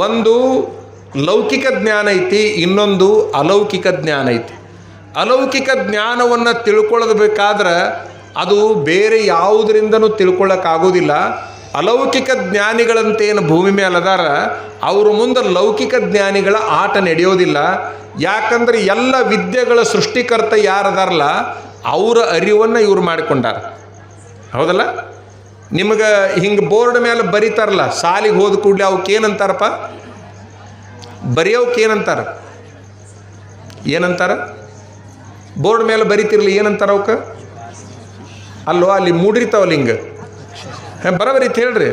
ಒಂದು ಲೌಕಿಕ ಜ್ಞಾನ ಐತಿ, ಇನ್ನೊಂದು ಅಲೌಕಿಕ ಜ್ಞಾನ ಐತಿ. ಅಲೌಕಿಕ ಜ್ಞಾನವನ್ನು ತಿಳ್ಕೊಳ್ಳಬೇಕಾದ್ರೆ ಅದು ಬೇರೆ ಯಾವುದರಿಂದನೂ ತಿಳ್ಕೊಳ್ಳೋಕ್ಕಾಗೋದಿಲ್ಲ. ಅಲೌಕಿಕ ಜ್ಞಾನಿಗಳಂತೇನು ಭೂಮಿ ಮೇಲೆ ಅದಾರ, ಅವ್ರ ಮುಂದೆ ಲೌಕಿಕ ಜ್ಞಾನಿಗಳ ಆಟ ನಡೆಯೋದಿಲ್ಲ. ಯಾಕಂದ್ರೆ ಎಲ್ಲ ವಿದ್ಯೆಗಳ ಸೃಷ್ಟಿಕರ್ತ ಯಾರದಾರಲ್ಲ ಅವರ ಅರಿವನ್ನು ಇವ್ರು ಮಾಡಿಕೊಂಡಾರ. ಹೌದಲ್ಲ? ನಿಮಗೆ ಹಿಂಗೆ ಬೋರ್ಡ್ ಮೇಲೆ ಬರೀತಾರಲ್ಲ, ಸಾಲಿಗೆ ಹೋದ ಕೂಡಲೇ ಅವಕ್ಕೇನಂತಾರಪ್ಪ? ಬರೆಯೋಕ್ಕೇನಂತಾರ? ಏನಂತಾರ? ಬೋರ್ಡ್ ಮೇಲೆ ಬರೀತಿರ್ಲಿ ಏನಂತಾರ ಅವಕ್ಕೆ? ಅಲ್ವೋ ಅಲ್ಲಿ ಮೂಡಿರ್ತಾವಲ್ಲ ಹಿಂಗೆ, ಬರಬರೀತಿ ಹೇಳ್ರಿ,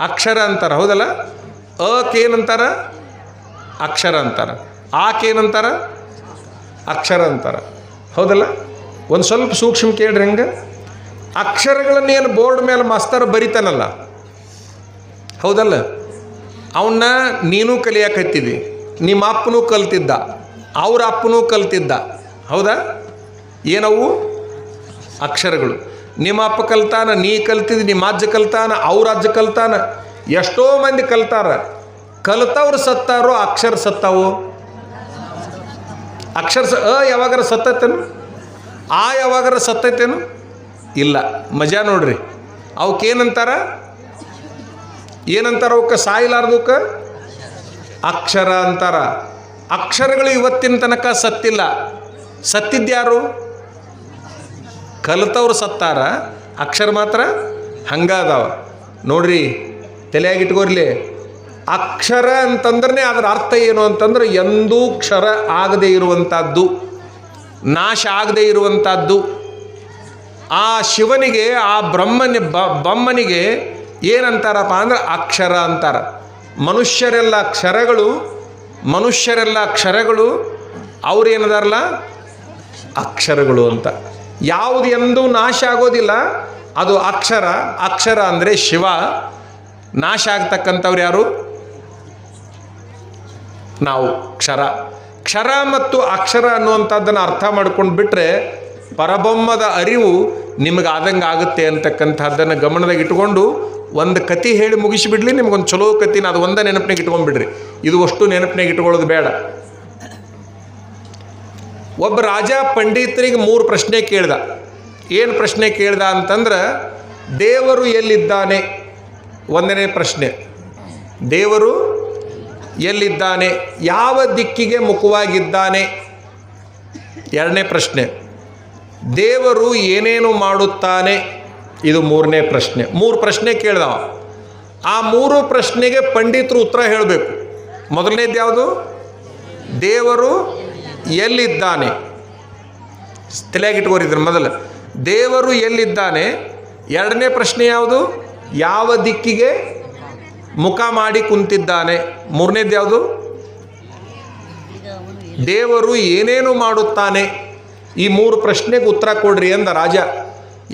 ಅಕ್ಷರ ಅಂತಾರ. ಹೌದಲ್ಲ? ಅಕೇನಂತಾರ? ಅಕ್ಷರ ಅಂತಾರ. ಆಕೇನಂತಾರ? ಅಕ್ಷರ ಅಂತಾರ. ಹೌದಲ್ಲ? ಒಂದು ಸ್ವಲ್ಪ ಸೂಕ್ಷ್ಮ ಕೇಳ್ರಿ. ಹಂಗೆ ಅಕ್ಷರಗಳನ್ನೇನು ಬೋರ್ಡ್ ಮೇಲೆ ಮಾಸ್ತರ್ ಬರಿತಾನಲ್ಲ, ಹೌದಲ್ಲ, ಅವನ್ನ ನೀನು ಕಲಿಯಾಕತ್ತಿದ್ದಿ, ನಿಮ್ಮ ಅಪ್ಪನೂ ಕಲ್ತಿದ್ದ, ಅವ್ರ ಅಪ್ಪನೂ ಕಲ್ತಿದ್ದ. ಹೌದಾ? ಏನವು? ಅಕ್ಷರಗಳು. ನಿಮ್ಮ ಅಪ್ಪ ಕಲ್ತಾನ, ನೀ ಕಲ್ತಿದ್ದಿ, ನಿಮ್ಮ ಅಜ್ಜ ಕಲ್ತಾನ, ಅವ್ರ ಅಜ್ಜ ಕಲ್ತಾನ, ಎಷ್ಟೋ ಮಂದಿ ಕಲ್ತಾರ. ಕಲ್ತವ್ರು ಸತ್ತಾರೋ, ಅಕ್ಷರ ಸತ್ತಾವು? ಅಕ್ಷರ ಯಾವಾಗಾರ ಸತ್ತೈತೇನು? ಆ ಯಾವಾಗಾರ ಸತ್ತೈತೇನು? ಇಲ್ಲ. ಮಜಾ ನೋಡ್ರಿ. ಅವಕ್ಕೇನಂತಾರ? ಏನಂತಾರ ಅವಕ್ಕೆ? ಸಾಯಿಲಾರ್ದಕ್ಕೆ ಅಕ್ಷರ ಅಂತಾರ. ಅಕ್ಷರಗಳು ಇವತ್ತಿನ ತನಕ ಸತ್ತಿಲ್ಲ. ಸತ್ತಿದ್ಯಾರು? ಕಲಿತವ್ರು ಸತ್ತಾರ, ಅಕ್ಷರ ಮಾತ್ರ ಹಂಗಾದವ. ನೋಡ್ರಿ, ತಲೆಯಾಗಿಟ್ಕೋರ್ಲಿ. ಅಕ್ಷರ ಅಂತಂದ್ರೆ ಅದರ ಅರ್ಥ ಏನು ಅಂತಂದ್ರೆ ಎಂದೂ ಕ್ಷರ ಆಗದೇ ಇರುವಂಥದ್ದು, ನಾಶ ಆಗದೇ ಇರುವಂಥದ್ದು. ಆ ಶಿವನಿಗೆ, ಆ ಬಮ್ಮನಿಗೆ ಏನಂತಾರಪ್ಪ ಅಂದ್ರೆ ಅಕ್ಷರ ಅಂತಾರ. ಮನುಷ್ಯರೆಲ್ಲ ಕ್ಷರಗಳು ಅವ್ರೇನದಾರಲ್ಲ ಅಕ್ಷರಗಳು ಅಂತ. ಯಾವುದು ಎಂದೂ ನಾಶ ಆಗೋದಿಲ್ಲ, ಅದು ಅಕ್ಷರ. ಅಕ್ಷರ ಅಂದರೆ ಶಿವ. ನಾಶ ಆಗ್ತಕ್ಕಂಥವ್ರು ಯಾರು? ನಾವು. ಕ್ಷರ ಮತ್ತು ಅಕ್ಷರ ಅನ್ನುವಂಥದ್ದನ್ನು ಅರ್ಥ ಮಾಡ್ಕೊಂಡು ಬಿಟ್ಟರೆ ಪರಬ್ರಹ್ಮದ ಅರಿವು ನಿಮಗೆ ಆದಂಗೆ ಆಗುತ್ತೆ ಅಂತಕ್ಕಂಥದ್ದನ್ನು ಗಮನದಾಗ ಇಟ್ಕೊಂಡು ಒಂದು ಕತೆ ಹೇಳಿ ಮುಗಿಸಿಬಿಡ್ಲಿ. ನಿಮ್ಗೊಂದು ಚಲೋ ಕತಿನ ಅದು ಒಂದೇ ನೆನಪಿನಾಗ ಇಟ್ಕೊಂಡ್ಬಿಡ್ರಿ. ಇದು ಅಷ್ಟು ನೆನಪಿನಾಗ ಇಟ್ಕೊಳ್ಳೋದು ಬೇಡ. ಒಬ್ಬ ರಾಜ ಪಂಡಿತರಿಗೆ 3 ಪ್ರಶ್ನೆ ಕೇಳ್ದ. ಏನು ಪ್ರಶ್ನೆ ಕೇಳ್ದ ಅಂತಂದ್ರೆ, ದೇವರು ಎಲ್ಲಿದ್ದಾನೆ? 1ನೇ ಪ್ರಶ್ನೆ, ದೇವರು ಎಲ್ಲಿದ್ದಾನೆ? ಯಾವ ದಿಕ್ಕಿಗೆ ಮುಖವಾಗಿದ್ದಾನೆ? 2ನೇ ಪ್ರಶ್ನೆ, ದೇವರು ಏನೇನು ಮಾಡುತ್ತಾನೆ? ಇದು 3ನೇ ಪ್ರಶ್ನೆ. 3 ಪ್ರಶ್ನೆ ಕೇಳ್ದವ. ಆ 3 ಪ್ರಶ್ನೆಗೆ ಪಂಡಿತರು ಉತ್ತರ ಹೇಳಬೇಕು. ಮೊದಲನೇದು ಯಾವುದು? ದೇವರು ಎಲ್ಲಿದ್ದಾನೆ. ತಲೆಯಾಗಿಟ್ಕೋರಿದ್ರು ಮೊದಲು. ದೇವರು ಎಲ್ಲಿದ್ದಾನೆ. 2ನೇ ಪ್ರಶ್ನೆ ಯಾವುದು? ಯಾವ ದಿಕ್ಕಿಗೆ ಮುಖ ಮಾಡಿ ಕುಂತಿದ್ದಾನೆ. 3ನೇದು ಯಾವುದು? ದೇವರು ಏನೇನು ಮಾಡುತ್ತಾನೆ. ಈ 3 ಪ್ರಶ್ನೆಗೆ ಉತ್ತರ ಕೊಡ್ರಿ ಅಂದ ರಾಜ.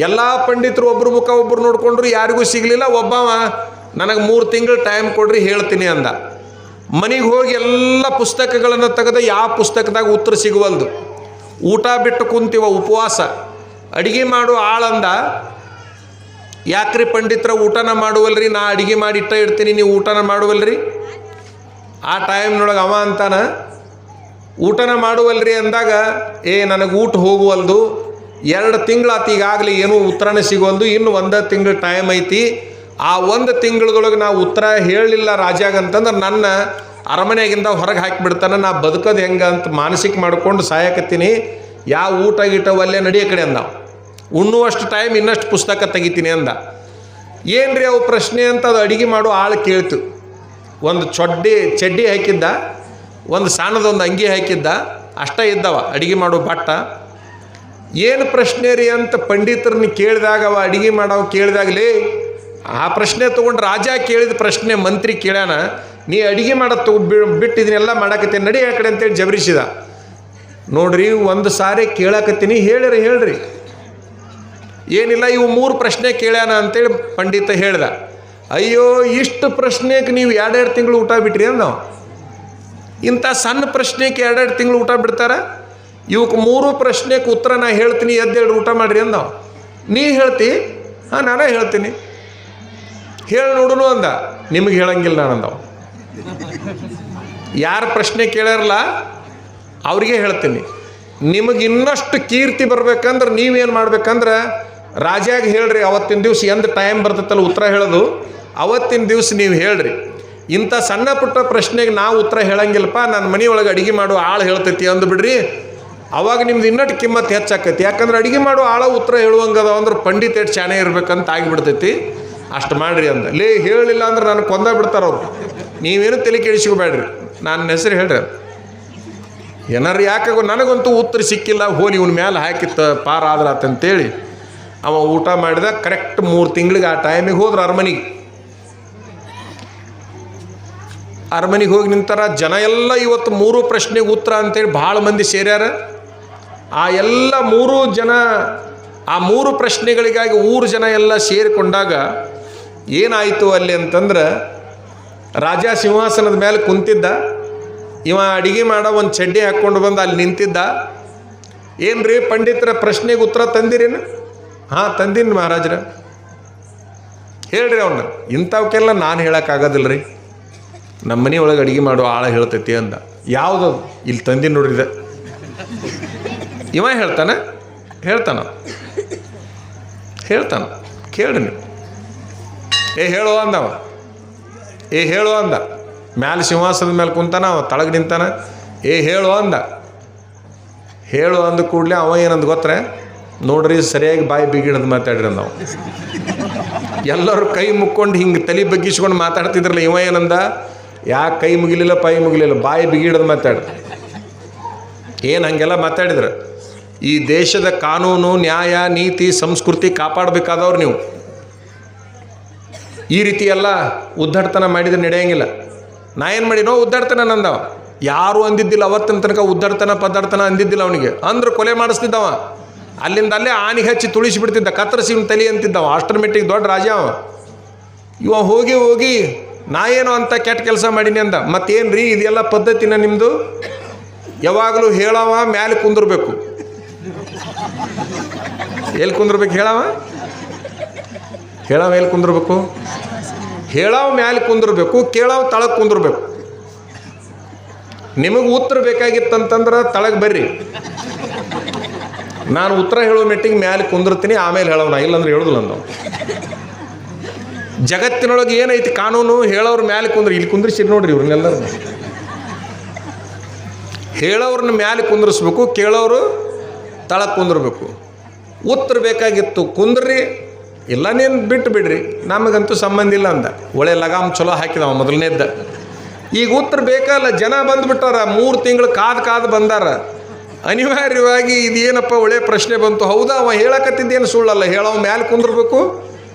ಎಲ್ಲ ಪಂಡಿತರು ಒಬ್ಬರು ಮುಖ ಒಬ್ಬರು ನೋಡ್ಕೊಂಡ್ರು, ಯಾರಿಗೂ ಸಿಗಲಿಲ್ಲ. ಒಬ್ಬವ ನನಗೆ 3 ತಿಂಗಳು ಟೈಮ್ ಕೊಡ್ರಿ ಹೇಳ್ತೀನಿ ಅಂದ. ಮನೆಗೆ ಹೋಗಿ ಎಲ್ಲ ಪುಸ್ತಕಗಳನ್ನು ತೆಗೆದು ಯಾವ ಪುಸ್ತಕದಾಗ ಉತ್ತರ ಸಿಗುವಲ್ದು. ಊಟ ಬಿಟ್ಟು ಕುಂತೀವ, ಉಪವಾಸ. ಅಡುಗೆ ಮಾಡು ಆಳಂದ. ಯಾಕ್ರಿ ಪಂಡಿತರ ಊಟನ ಮಾಡುವಲ್ರಿ? ನಾ ಅಡುಗೆ ಮಾಡಿ ಇಟ್ಟ ಇಡ್ತೀನಿ, ನೀವು ಊಟನ ಮಾಡುವಲ್ರಿ? ಆ ಟೈಮ್ನೊಳಗೆ ಅವ ಅಂತಾನ, ಊಟನ ಮಾಡುವಲ್ರಿ ಅಂದಾಗ, ನನಗೆ ಊಟ ಹೋಗುವಲ್ದು, 2 ತಿಂಗಳಾತು ಈಗಾಗಲೇ ಏನೂ ಉತ್ತರನೇ ಸಿಗುವಲ್ದು, ಇನ್ನು 1 ತಿಂಗಳು ಟೈಮ್ ಐತಿ. ಆ 1 ತಿಂಗಳದೊಳಗೆ ನಾವು ಉತ್ತರ ಹೇಳಲಿಲ್ಲ ರಾಜಾಗ ಅಂತಂದ್ರೆ ನನ್ನ ಅರಮನೆಗಿಂದ ಹೊರಗೆ ಹಾಕಿಬಿಡ್ತಾನೆ. ನಾ ಬದುಕೋದು ಹೆಂಗೆ ಅಂತ ಮಾನಸಿಕ ಮಾಡ್ಕೊಂಡು ಸಾಯಕತ್ತೀನಿ. ಯಾವ ಊಟ ಗೀಟ ಒಲ್ಲೆ ನಡೆಯ ಕಡೆ ಅಂದ. ಉಣ್ಣುವಷ್ಟು ಟೈಮ್ ಇನ್ನಷ್ಟು ಪುಸ್ತಕ ತೆಗಿತೀನಿ ಅಂದ. ಏನ್ರಿ ಅವು ಪ್ರಶ್ನೆ ಅಂತ ಅದು ಅಡುಗೆ ಮಾಡೋ ಆಳು ಕೇಳ್ತು. ಒಂದು ಚಡ್ಡಿ ಹಾಕಿದ್ದ, ಒಂದು ಸಣ್ಣದೊಂದು ಅಂಗಿ ಹಾಕಿದ್ದ, ಅಷ್ಟೇ ಇದ್ದವ ಅಡುಗೆ ಮಾಡೋ ಭಟ್ಟ. ಏನು ಪ್ರಶ್ನೆ ರೀ ಅಂತ ಪಂಡಿತರನ್ನ ಕೇಳಿದಾಗ ಅವ ಅಡುಗೆ ಮಾಡವ ಕೇಳಿದಾಗಲೇ ಆ ಪ್ರಶ್ನೆ ತೊಗೊಂಡು ರಾಜ ಕೇಳಿದ ಪ್ರಶ್ನೆ ಮಂತ್ರಿ ಕೇಳ್ಯಾನ. ನೀ ಅಡುಗೆ ಮಾಡೋದು ಬಿಟ್ಟು ಇದನ್ನೆಲ್ಲ ಮಾಡಾಕತ್ತೀನಿ, ನಡಿ ಆ ಕಡೆ ಅಂತೇಳಿ ಜಬರಿಸಿದ. ನೋಡ್ರಿ, 1 ಸಾರಿ ಕೇಳಾಕತ್ತೀನಿ, ಹೇಳ್ರಿ. ಏನಿಲ್ಲ, ಇವು 3 ಪ್ರಶ್ನೆ ಕೇಳ್ಯಾನ ಅಂತೇಳಿ ಪಂಡಿತ ಹೇಳ್ದ. ಅಯ್ಯೋ, ಇಷ್ಟು ಪ್ರಶ್ನೆಗೆ ನೀವು 2 ತಿಂಗಳು ಊಟ ಬಿಟ್ರಿ ಅಂದ. ಇಂಥ ಸಣ್ಣ ಪ್ರಶ್ನೆಗೆ 2 ತಿಂಗಳು ಊಟ ಬಿಡ್ತಾರ? ಇವಕ್ಕೆ 3 ಪ್ರಶ್ನೆಗೆ ಉತ್ತರ ನಾ ಹೇಳ್ತೀನಿ, ಎದ್ದೇಳಿ ಊಟ ಮಾಡಿರಿ ಅಂದ. ನೀ ಹೇಳ್ತಿ? ಹಾಂ, ನಾನೇ ಹೇಳ್ತೀನಿ, ಹೇಳಿ ನೋಡುನು ಅಂದ. ನಿಮಗೆ ಹೇಳಂಗಿಲ್ಲ ನಾನು ಅಂದವ. ಯಾರು ಪ್ರಶ್ನೆ ಕೇಳಿರಲ್ಲ ಅವ್ರಿಗೆ ಹೇಳ್ತೀನಿ. ನಿಮಗೆ ಇನ್ನಷ್ಟು ಕೀರ್ತಿ ಬರ್ಬೇಕಂದ್ರೆ ನೀವೇನು ಮಾಡ್ಬೇಕಂದ್ರೆ ರಾಜಾಗ ಹೇಳ್ರಿ, ಅವತ್ತಿನ ದಿವ್ಸ ಎಂದ ಟೈಮ್ ಬರ್ತೈತಲ್ಲ ಉತ್ತರ ಹೇಳೋದು, ಅವತ್ತಿನ ದಿವ್ಸ ನೀವು ಹೇಳ್ರಿ, ಇಂಥ ಸಣ್ಣ ಪುಟ್ಟ ಪ್ರಶ್ನೆಗೆ ನಾವು ಉತ್ತರ ಹೇಳಂಗಿಲ್ಲಪ್ಪ, ನನ್ನ ಮನೆಯೊಳಗೆ ಅಡುಗೆ ಮಾಡೋ ಆಳು ಹೇಳ್ತೈತಿ ಅಂದುಬಿಡ್ರಿ. ಅವಾಗ ನಿಮ್ದು ಇನ್ನಟ್ಟು ಕಿಮ್ಮತ್ತು ಹೆಚ್ಚಾಕೈತಿ. ಯಾಕಂದ್ರೆ ಅಡುಗೆ ಮಾಡೋ ಆಳ ಉತ್ತರ ಹೇಳುವಂಗದ ಅಂದ್ರೆ ಪಂಡಿತ ಎಷ್ಟು ಚಾಣೆ ಇರ್ಬೇಕಂತ ಆಗಿಬಿಡ್ತೈತಿ. ಅಷ್ಟು ಮಾಡಿರಿ ಅಂದ. ಹೇಳಿಲ್ಲ ಅಂದ್ರೆ ನನಗೆ ಕೊಂದ ಬಿಡ್ತಾರೆ ಅವ್ರು. ನೀವೇನು ತಲೆ ಕೆಡಿಸ್ಕೋಬೇಡ್ರಿ, ನನ್ನ ಹೆಸರು ಹೇಳ್ರಿ. ಏನಾರು ಯಾಕಾಗೋ ನನಗಂತೂ ಉತ್ತರ ಸಿಕ್ಕಿಲ್ಲ, ಹೋಲಿ ಇವನ ಮೇಲೆ ಹಾಕಿತ್ತ ಪಾರ ಆದ್ರಾತಂತೇಳಿ ಅವ ಊಟ ಮಾಡಿದ. ಕರೆಕ್ಟ್ 3 ತಿಂಗಳಿಗೆ ಆ ಟೈಮಿಗೆ ಹೋದ್ರೆ ಅರಮನೆಗೆ ಹೋಗಿ ನಿಂತಾರ. ಜನ ಎಲ್ಲ ಇವತ್ತು 3 ಪ್ರಶ್ನೆಗೆ ಉತ್ತರ ಅಂತೇಳಿ ಭಾಳ ಮಂದಿ ಸೇರ್ಯಾರ. ಆ ಎಲ್ಲ 3 ಜನ ಆ 3 ಪ್ರಶ್ನೆಗಳಿಗಾಗಿ ಊರು ಜನ ಎಲ್ಲ ಸೇರಿಕೊಂಡಾಗ ಏನಾಯಿತು ಅಲ್ಲಿ ಅಂತಂದ್ರೆ, ರಾಜ ಸಿಂಹಾಸನದ ಮೇಲೆ ಕುಂತಿದ್ದ. ಇವ ಅಡಿಗೆ ಮಾಡೋ ಒಂದು ಚಡ್ಡಿ ಹಾಕ್ಕೊಂಡು ಬಂದು ಅಲ್ಲಿ ನಿಂತಿದ್ದ. ಏನು ರೀ ಪಂಡಿತರ ಪ್ರಶ್ನೆಗೆ ಉತ್ತರ ತಂದಿರೇನು? ಹಾಂ ತಂದೀನಿ ಮಹಾರಾಜ್ರ. ಹೇಳ್ರಿ ಅವನ್ನ. ಇಂಥವಕ್ಕೆಲ್ಲ ನಾನು ಹೇಳೋಕ್ಕಾಗೋದಿಲ್ಲ ರೀ, ನಮ್ಮ ಮನೆ ಒಳಗೆ ಅಡುಗೆ ಮಾಡೋ ಆಳ ಹೇಳ್ತೈತಿ ಅಂದ. ಯಾವುದದು? ಇಲ್ಲಿ ತಂದಿನಿ ನೋಡ್ರಿದ. ಇವ ಹೇಳ್ತಾನ ಕೇಳ್ರಿ ನೀವು. ಹೇಳೋ ಅಂದವ. ಹೇಳೋ ಅಂದ. ಮ್ಯಾಲೆ ಸಿಂಹಾಸನದ ಮೇಲೆ ಕುಂತಾನ, ಅವ ತಳಗೆ ನಿಂತಾನ. ಹೇಳೋ ಅಂದ. ಹೇಳೋ ಅಂದ ಕೂಡಲೇ ಅವ ಏನಂದು ಗೊತ್ತರೆ, ನೋಡ್ರಿ ಸರಿಯಾಗಿ ಬಾಯಿ ಬಿಗಿಡದು ಮಾತಾಡ್ರಿ ಅಂದವ. ಎಲ್ಲರೂ ಕೈ ಮುಕ್ಕೊಂಡು ಹಿಂಗೆ ತಲೆ ಬಗ್ಗಿಸ್ಕೊಂಡು ಮಾತಾಡ್ತಿದ್ರಲ್ಲ, ಇವ ಏನಂದ, ಯಾಕೆ ಕೈ ಮುಗಿಲಿಲ್ಲ ಪೈ ಮುಗಿಲಿಲ್ಲ, ಬಾಯಿ ಬಿಗಿಡೋದು ಮಾತಾಡ್ರಿ. ಏನು ಹಂಗೆಲ್ಲ ಮಾತಾಡಿದ್ರೆ ಈ ದೇಶದ ಕಾನೂನು ನ್ಯಾಯ ನೀತಿ ಸಂಸ್ಕೃತಿ ಕಾಪಾಡಬೇಕಾದವ್ರು ನೀವು. ಈ ರೀತಿ ಎಲ್ಲ ಉದ್ದಟತನ ಮಾಡಿದ್ರೆ ನಡೆಯಂಗಿಲ್ಲ. ನಾ ಏನು ಮಾಡಿನೋ ಉದ್ದಟತನ ನಂದವ. ಯಾರು ಅಂದಿದ್ದಿಲ್ಲ ಅವತ್ತಿನ ತನಕ ಉದ್ದಟತನ ಪದಾರ್ಥನ ಅಂದಿದ್ದಿಲ್ಲ ಅವನಿಗೆ. ಅಂದ್ರೆ ಕೊಲೆ ಮಾಡಿಸ್ತಿದ್ದವ. ಅಲ್ಲಿಂದ ಅಲ್ಲೇ ಆನಿಗೆ ಹಚ್ಚಿ ತುಳಿಸಿಬಿಡ್ತಿದ್ದ, ಕತ್ತರಿಸಿ ಇವ್ನ ತಲೆ ಅಂತಿದ್ದವ. ಅಷ್ಟರ ಮೆಟ್ಟಿಗೆ ದೊಡ್ಡ ರಾಜ ಅವ. ಇವ ಹೋಗಿ ನಾ ಏನೋ ಅಂತ ಕೆಟ್ಟ ಕೆಲಸ ಮಾಡೀನಿ ಅಂದ. ಮತ್ತೇನು ರೀ ಇದೆಲ್ಲ ಪದ್ಧತಿನ ನಿಮ್ಮದು? ಯಾವಾಗಲೂ ಹೇಳವ ಮ್ಯಾಲೆ ಕುಂದಿರ್ಬೇಕು. ಎಲ್ಲಿ ಕುಂದಿರ್ಬೇಕು? ಹೇಳವ ಎಲ್ಲಿ ಕುಂದಿರ್ಬೇಕು? ಹೇಳವ ಮ್ಯಾಲೆ ಕುಂದಿರ್ಬೇಕು, ಕೇಳವ ತಳಗೆ ಕುಂದಿರ್ಬೇಕು. ನಿಮಗೆ ಉತ್ತರ ಬೇಕಾಗಿತ್ತಂತಂದ್ರೆ ತಳಗೆ ಬರ್ರಿ, ನಾನು ಉತ್ತರ ಹೇಳೋ ಮೆಟ್ಟಿಗೆ ಮ್ಯಾಲೆ ಕುಂದಿರ್ತೀನಿ, ಆಮೇಲೆ ಹೇಳೋಣ, ಇಲ್ಲಾಂದ್ರೆ ಹೇಳೋದಿಲ್ಲ ಅಂದವು. ಜಗತ್ತಿನೊಳಗೆ ಏನೈತಿ ಕಾನೂನು? ಹೇಳೋರು ಮ್ಯಾಲೆ ಕುಂದ್ರಿ. ಇಲ್ಲಿ ಕುಂದ್ರಿಸಿ ನೋಡ್ರಿ ಇವ್ರನ್ನೆಲ್ಲರೂ. ಹೇಳೋರನ್ನ ಮ್ಯಾಲೆ ಕುಂದ್ರಿಸ್ಬೇಕು, ಕೇಳೋರು ತಳಕ್ಕೆ ಕುಂದಿರ್ಬೇಕು. ಉತ್ತರ ಬೇಕಾಗಿತ್ತು ಕುಂದ್ರಿ, ಇಲ್ಲ ನೀನು ಬಿಟ್ಟು ಬಿಡ್ರಿ, ನಮಗಂತೂ ಸಂಬಂಧ ಇಲ್ಲ ಅಂದ. ಒಳ್ಳೆ ಲಗಾಮ್ ಚಲೋ ಹಾಕಿದವ ಮೊದಲನೇದ್ದ. ಈಗ ಉತ್ತರ ಬೇಕಲ್ಲ, ಜನ ಬಂದುಬಿಟ್ಟಾರ. 3 ತಿಂಗಳು ಕಾದು ಬಂದಾರ. ಅನಿವಾರ್ಯವಾಗಿ ಇದೇನಪ್ಪ ಒಳ್ಳೆ ಪ್ರಶ್ನೆ ಬಂತು. ಹೌದಾ, ಅವ ಹೇಳಕತ್ತಿದ್ದೇನು ಸುಳ್ಳಲ್ಲ. ಹೇಳವ ಮ್ಯಾಲೆ ಕುಂದಿರ್ಬೇಕು,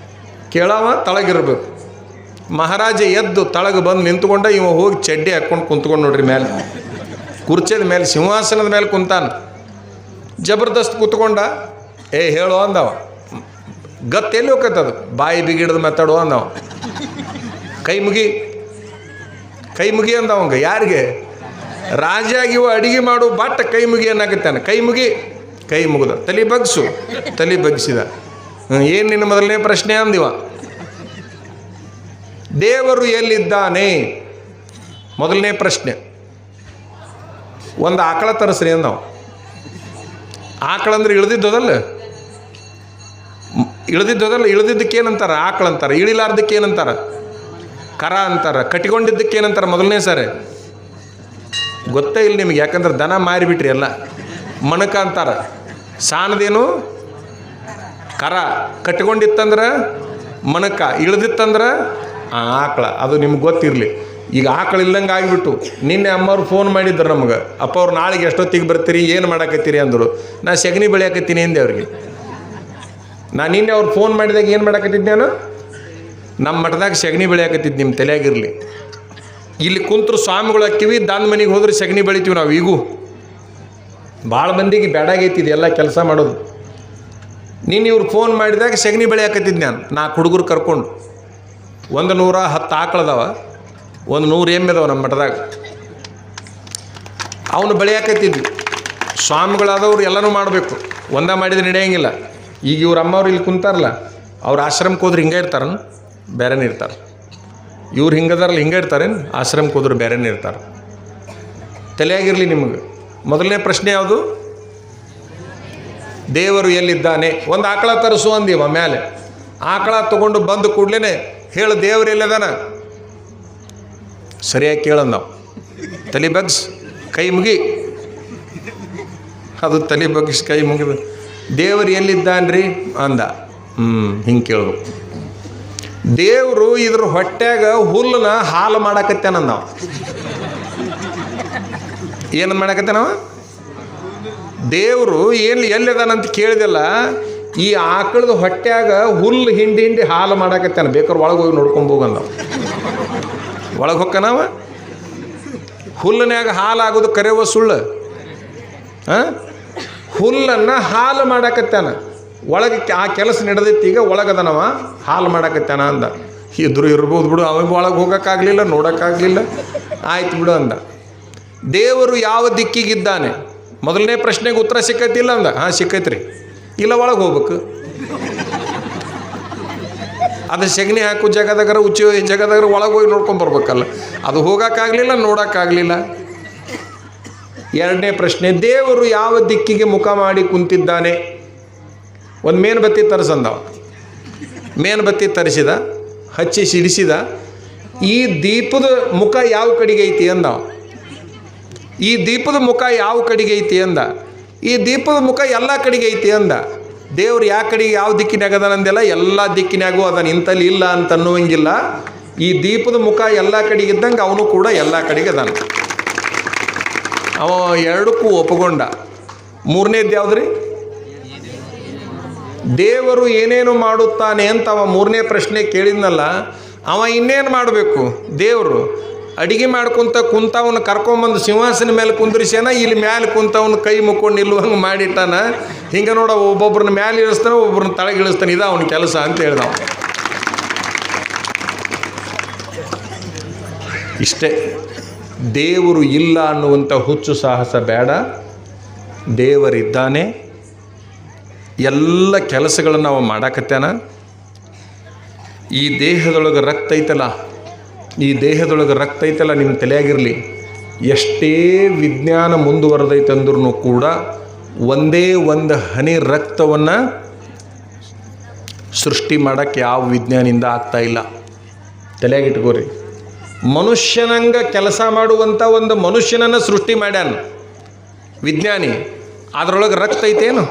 ಕೇಳವ ತಳಗಿರ್ಬೇಕು. ಮಹಾರಾಜ ಎದ್ದು ತಳಗೆ ಬಂದು ನಿಂತ್ಕೊಂಡ. ಇವ ಹೋಗಿ ಚಡ್ಡಿ ಹಾಕ್ಕೊಂಡು ಕುಂತ್ಕೊಂಡು ನೋಡ್ರಿ ಮೇಲೆ ಕುರ್ಚಿದ ಮೇಲೆ, ಸಿಂಹಾಸನದ ಮೇಲೆ ಕುಂತಾನ. ಜಬರ್ದಸ್ತ್ ಕೂತ್ಕೊಂಡ. ಹೇಳೋ ಅಂದವ. ಗತ್ತೆಲ್ಲಿ ಹೋಗ್ತದ? ಬಾಯಿ ಬಿಗಿಡ್ದು ಮಾತಾಡೋ ಅಂದವ. ಕೈ ಮುಗಿ ಅಂದವಂಗ. ಯಾರಿಗೆ? ರಾಜಾಗಿವ ಅಡಿಗೆ ಮಾಡು ಬಟ್ ಕೈ ಮುಗಿ ಅನ್ನಕತ್ತಾನೆ. ಕೈ ಮುಗಿದ. ತಲೆ ಬಗ್ಸಿದ. ಏನು ನಿನ್ನ ಮೊದಲನೇ ಪ್ರಶ್ನೆ ಅಂದಿವ? ದೇವರು ಎಲ್ಲಿದ್ದಾನೆ? ಮೊದಲನೇ ಪ್ರಶ್ನೆ. ಒಂದು ಆಕಳ ತರಿಸ್ರಿ ಅಂದವ. ಆಕಳಂದ್ರೆ ಇಳಿದಿದ್ದದಲ್ಲ, ಇಳಿದಿದ್ದಕ್ಕೇನಂತಾರ? ಆಕಳ ಅಂತಾರೆ. ಇಳಿಲಾರ್ದಕ್ಕೇನಂತಾರ? ಕರ ಅಂತಾರೆ. ಕಟ್ಟಿಕೊಂಡಿದ್ದಕ್ಕೇನಂತಾರೆ? ಮೊದಲನೇ ಸಾರಿ ಗೊತ್ತೇ ಇಲ್ಲ ನಿಮಗೆ, ಯಾಕಂದ್ರೆ ದನ ಮಾರಿಬಿಟ್ರಿ ಎಲ್ಲ. ಮಣಕ ಅಂತಾರೆ. ಸಾಣದೇನು? ಕರ. ಕಟ್ಕೊಂಡಿತ್ತಂದ್ರೆ ಮಣಕ, ಇಳ್ದಿತ್ತಂದ್ರೆ ಆಕಳ. ಅದು ನಿಮ್ಗೆ ಗೊತ್ತಿರಲಿ. ಈಗ ಆಕಳ ಇಲ್ದಂಗೆ ಆಗಿಬಿಟ್ಟು. ನಿನ್ನೆ ಅಮ್ಮವ್ರು ಫೋನ್ ಮಾಡಿದ್ರು ನಮ್ಗೆ, ಅಪ್ಪ ಅವ್ರು ನಾಳೆಗೆ ಎಷ್ಟೊತ್ತಿಗೆ ಬರ್ತೀರಿ, ಏನು ಮಾಡಾಕತ್ತೀರಿ ಅಂದರು. ನಾ ಸೆಗಣಿ ಬೆಳೆಯಾಕತ್ತೀನಿ ಅಂದೆ ಅವ್ರಿಗೆ. ನಾನು ನಿನ್ನೆ ಅವ್ರು ಫೋನ್ ಮಾಡಿದಾಗ ಏನು ಮಾಡಾಕತ್ತಿದ್ದೆ? ನಾನು ನಮ್ಮ ಮಠದಾಗ ಸೆಗಣಿ ಬೆಳೆಯಾಕತ್ತಿದ್ದು. ನಿಮ್ಮ ತಲೆಯಾಗಿರಲಿ. ಇಲ್ಲಿ ಕುಂತರು ಸ್ವಾಮಿಗಳು ಹಾಕಿವಿ, ದಾನ ಮನೆಗೆ ಹೋದ್ರೆ ಸೆಗಣಿ ಬೆಳಿತೀವಿ ನಾವು. ಈಗೂ ಭಾಳ ಮಂದಿಗೆ ಬೇಡಾಗೈತಿ ಇದೆಲ್ಲ ಕೆಲಸ ಮಾಡೋದು. ನೀನು ಇವ್ರು ಫೋನ್ ಮಾಡಿದಾಗ ಸೆಗಣಿ ಬೆಳೆಯಾಕತ್ತಿದ್ದು ನಾನು 4 ಹುಡುಗರು ಕರ್ಕೊಂಡು. 110 ಆಕಳದವ, 100 ಎಮ್ಮೆ ಅದಾವ ನಮ್ಮ ಮಠದಾಗ. ಅವನು ಬೆಳೆಯಾಕತ್ತಿದ್ವಿ. ಸ್ವಾಮಿಗಳಾದವ್ರು ಎಲ್ಲನೂ ಮಾಡಬೇಕು, ಒಂದ ಮಾಡಿದ್ರೆ ನಡೆಯಂಗಿಲ್ಲ. ಈಗ ಇವ್ರ ಅಮ್ಮವ್ರು ಇಲ್ಲಿ ಕುಂತಾರಲ್ಲ, ಅವ್ರ ಆಶ್ರಮಕ್ಕೆ ಹೋದ್ರೆ ಹಿಂಗೆ ಇರ್ತಾರ, ಬೇರೆನೇ ಇರ್ತಾರೆ. ಇವ್ರು ಹಿಂಗದಾರಲ್ಲ ಹಿಂಗೆ ಇರ್ತಾರೇನು? ಆಶ್ರಮಕ್ಕೆ ಹೋದ್ರೆ ಬೇರೆನೇ ಇರ್ತಾರೆ. ತಲೆಯಾಗಿರಲಿ ನಿಮಗೆ. ಮೊದಲನೇ ಪ್ರಶ್ನೆ ಯಾವುದು? ದೇವರು ಎಲ್ಲಿದ್ದಾನೆ? ಒಂದು ಆಕಳ ತರಿಸು ಅಂದೀವ ಮೇಲೆ. ಆಕಳ ತೊಗೊಂಡು ಬಂದು ಕೂಡಲೇ ಹೇಳು ದೇವರು ಎಲ್ಲಿದಾನ? ಸರಿಯಾಗಿ ಕೇಳೋದು ನಾವು. ತಲೆ ಬಗ್ಸ್ ಕೈ ಮುಗಿ, ಅದು ತಲೆ ಬಗ್ಗಿಸಿ ಕೈ ಮುಗಿದು ದೇವರು ಎಲ್ಲಿದ್ದಾನ್ರಿ ಅಂದ. ಹಿಂಗೆ ಕೇಳಬೇಕು. ದೇವರು ಇದ್ರ ಹೊಟ್ಯಾಗ ಹುಲ್ಲನ್ನ ಹಾಲು ಮಾಡಾಕತ್ತೇನ ನಾವು. ಏನು ಮಾಡಾಕತ್ತೇನವ? ದೇವರು ಎಲ್ಲಿದಾನಂತ ಕೇಳಿದೆಲ್ಲ, ಈ ಆಕಳದ ಹೊಟ್ಯಾಗ ಹುಲ್ಲು ಹಿಂಡಿ ಹಾಲು ಮಾಡಾಕತ್ತೇನ. ಬೇಕಾದ್ರೆ ಒಳಗೆ ಹೋಗಿ ನೋಡ್ಕೊಂಬೋಗಂದ. ಒಳಗೆ ಹೊಕ್ಕನವ. ಹುಲ್ಲನ್ಯಾಗ ಹಾಲು ಆಗೋದು ಕರೆಯುವ ಸುಳ್ಳು. ಹುಲ್ಲನ್ನು ಹಾಲು ಮಾಡಾಕತ್ತಾನ. ಒಳಗೆ ಆ ಕೆಲಸ ನಡೆದೈತಿ. ಈಗ ಒಳಗದನವ ಹಾಲು ಮಾಡಾಕತ್ತಾನ ಅಂದ. ಇದ್ರು ಇರ್ಬೋದು ಬಿಡು, ಅವಾಗ ಒಳಗೆ ಹೋಗೋಕ್ಕಾಗಲಿಲ್ಲ, ನೋಡೋಕ್ಕಾಗಲಿಲ್ಲ, ಆಯ್ತು ಬಿಡು ಅಂದ. ದೇವರು ಯಾವ ದಿಕ್ಕಿಗಿದ್ದಾನೆ? ಮೊದಲನೇ ಪ್ರಶ್ನೆಗೆ ಉತ್ತರ ಸಿಕ್ಕೈತಿಲ್ಲ ಅಂದ. ಸಿಕ್ಕೈತ್ರಿ. ಇಲ್ಲ, ಒಳಗೆ ಹೋಗ್ಬೇಕು. ಅದು ಸೆಗಣಿ ಹಾಕು ಜಾಗದಾಗರ ಉಚ್ಚಿ ಜಾಗದಾಗರ ಒಳಗೆ ಹೋಗಿ ನೋಡ್ಕೊಂಬರ್ಬೇಕಲ್ಲ. ಅದು ಹೋಗೋಕ್ಕಾಗಲಿಲ್ಲ, ನೋಡೋಕ್ಕಾಗಲಿಲ್ಲ. ಎರಡನೇ ಪ್ರಶ್ನೆ, ದೇವರು ಯಾವ ದಿಕ್ಕಿಗೆ ಮುಖ ಮಾಡಿ ಕುಂತಿದ್ದಾನೆ? ಒಂದು ಮೇಣಬತ್ತಿ ತರಿಸಂದವ. ಮೇಣಬತ್ತಿ ತರಿಸಿದ, ಹಚ್ಚಿ ಸಿಡಿಸಿದ. ಈ ದೀಪದ ಮುಖ ಯಾವ ಕಡೆಗೆ ಐತಿ ಅಂದವ. ಈ ದೀಪದ ಮುಖ ಯಾವ ಕಡೆಗೆ ಐತಿ ಅಂದ. ಈ ದೀಪದ ಮುಖ ಎಲ್ಲ ಕಡೆಗೆ ಐತಿ ಅಂದ. ದೇವ್ರು ಯಾವ ಕಡೆಗೆ ಯಾವ ದಿಕ್ಕಿನಾಗ ಅದಾನಂದೆಲ್ಲ, ಎಲ್ಲ ದಿಕ್ಕಿನಾಗೂ ಅದಾನ, ಇಂಥಲ್ಲಿ ಇಲ್ಲ ಅಂತ ಅನ್ನುವಂಗಿಲ್ಲ. ಈ ದೀಪದ ಮುಖ ಎಲ್ಲ ಕಡೆಗೆ ಇದ್ದಂಗೆ ಅವನು ಕೂಡ ಎಲ್ಲ ಕಡೆಗೆ ಅದಾನ. ಅವ ಎರಡಕ್ಕೂ ಒಪ್ಪಗೊಂಡ. ಮೂರನೇದು ಯಾವುದ್ರಿ? ದೇವರು ಏನೇನು ಮಾಡುತ್ತಾನೆ ಅಂತ ಅವ ಮೂರನೇ ಪ್ರಶ್ನೆ ಕೇಳಿದ್ನಲ್ಲ. ಅವ ಇನ್ನೇನು ಮಾಡಬೇಕು? ದೇವರು ಅಡಿಗೆ ಮಾಡ್ಕೊಂತ ಕುಂತವನ್ನ ಕರ್ಕೊಂಬಂದು ಸಿಂಹಾಸನ ಮೇಲೆ ಕುಂದ್ರಿಸ್ಯಾನ. ಇಲ್ಲಿ ಮ್ಯಾಲೆ ಕುಂತವನ್ನ ಕೈ ಮುಕ್ಕೊಂಡು ನಿಲ್ಲುವಂಗೆ ಮಾಡಿಟ್ಟಾನ. ಹಿಂಗೆ ನೋಡ, ಒಬ್ಬೊಬ್ರನ್ನ ಮ್ಯಾಲೆ ಇಳಿಸ್ತಾನೆ, ಒಬ್ಬರನ್ನ ತಳಗೆ ಇಳಿಸ್ತಾನೆ. ಇದು ಅವನ ಕೆಲಸ ಅಂತ ಹೇಳ್ದವ. ಇಷ್ಟೇ. ದೇವರು ಇಲ್ಲ ಅನ್ನುವಂಥ ಹುಚ್ಚು ಸಾಹಸ ಬೇಡ. ದೇವರಿದ್ದಾನೆ. ಎಲ್ಲ ಕೆಲಸಗಳನ್ನು ನಾವು ಮಾಡಾಕತ್ತಾನ. ಈ ದೇಹದೊಳಗೆ ರಕ್ತ ಐತಲ್ಲ, ಈ ದೇಹದೊಳಗೆ ರಕ್ತ ಐತಲ್ಲ, ನಿಮ್ಮ ತಲೆಯಾಗಿರಲಿ. ಎಷ್ಟೇ ವಿಜ್ಞಾನ ಮುಂದುವರೆದೈತಂದ್ರೂ ಕೂಡ ಒಂದೇ ಒಂದು ಹನಿ ರಕ್ತವನ್ನು ಸೃಷ್ಟಿ ಮಾಡೋಕ್ಕೆ ಯಾವ ವಿಜ್ಞಾನಿಂದ ಆಗ್ತಾ ಇಲ್ಲ. ತಲೆಯಾಗಿಟ್ಕೋರಿ. ಮನುಷ್ಯನಂಗೆ ಕೆಲಸ ಮಾಡುವಂಥ ಒಂದು ಮನುಷ್ಯನನ್ನು ಸೃಷ್ಟಿ ಮಾಡ್ಯಾನ ವಿಜ್ಞಾನಿ. ಅದರೊಳಗೆ ರಕ್ತ ಐತೇನು?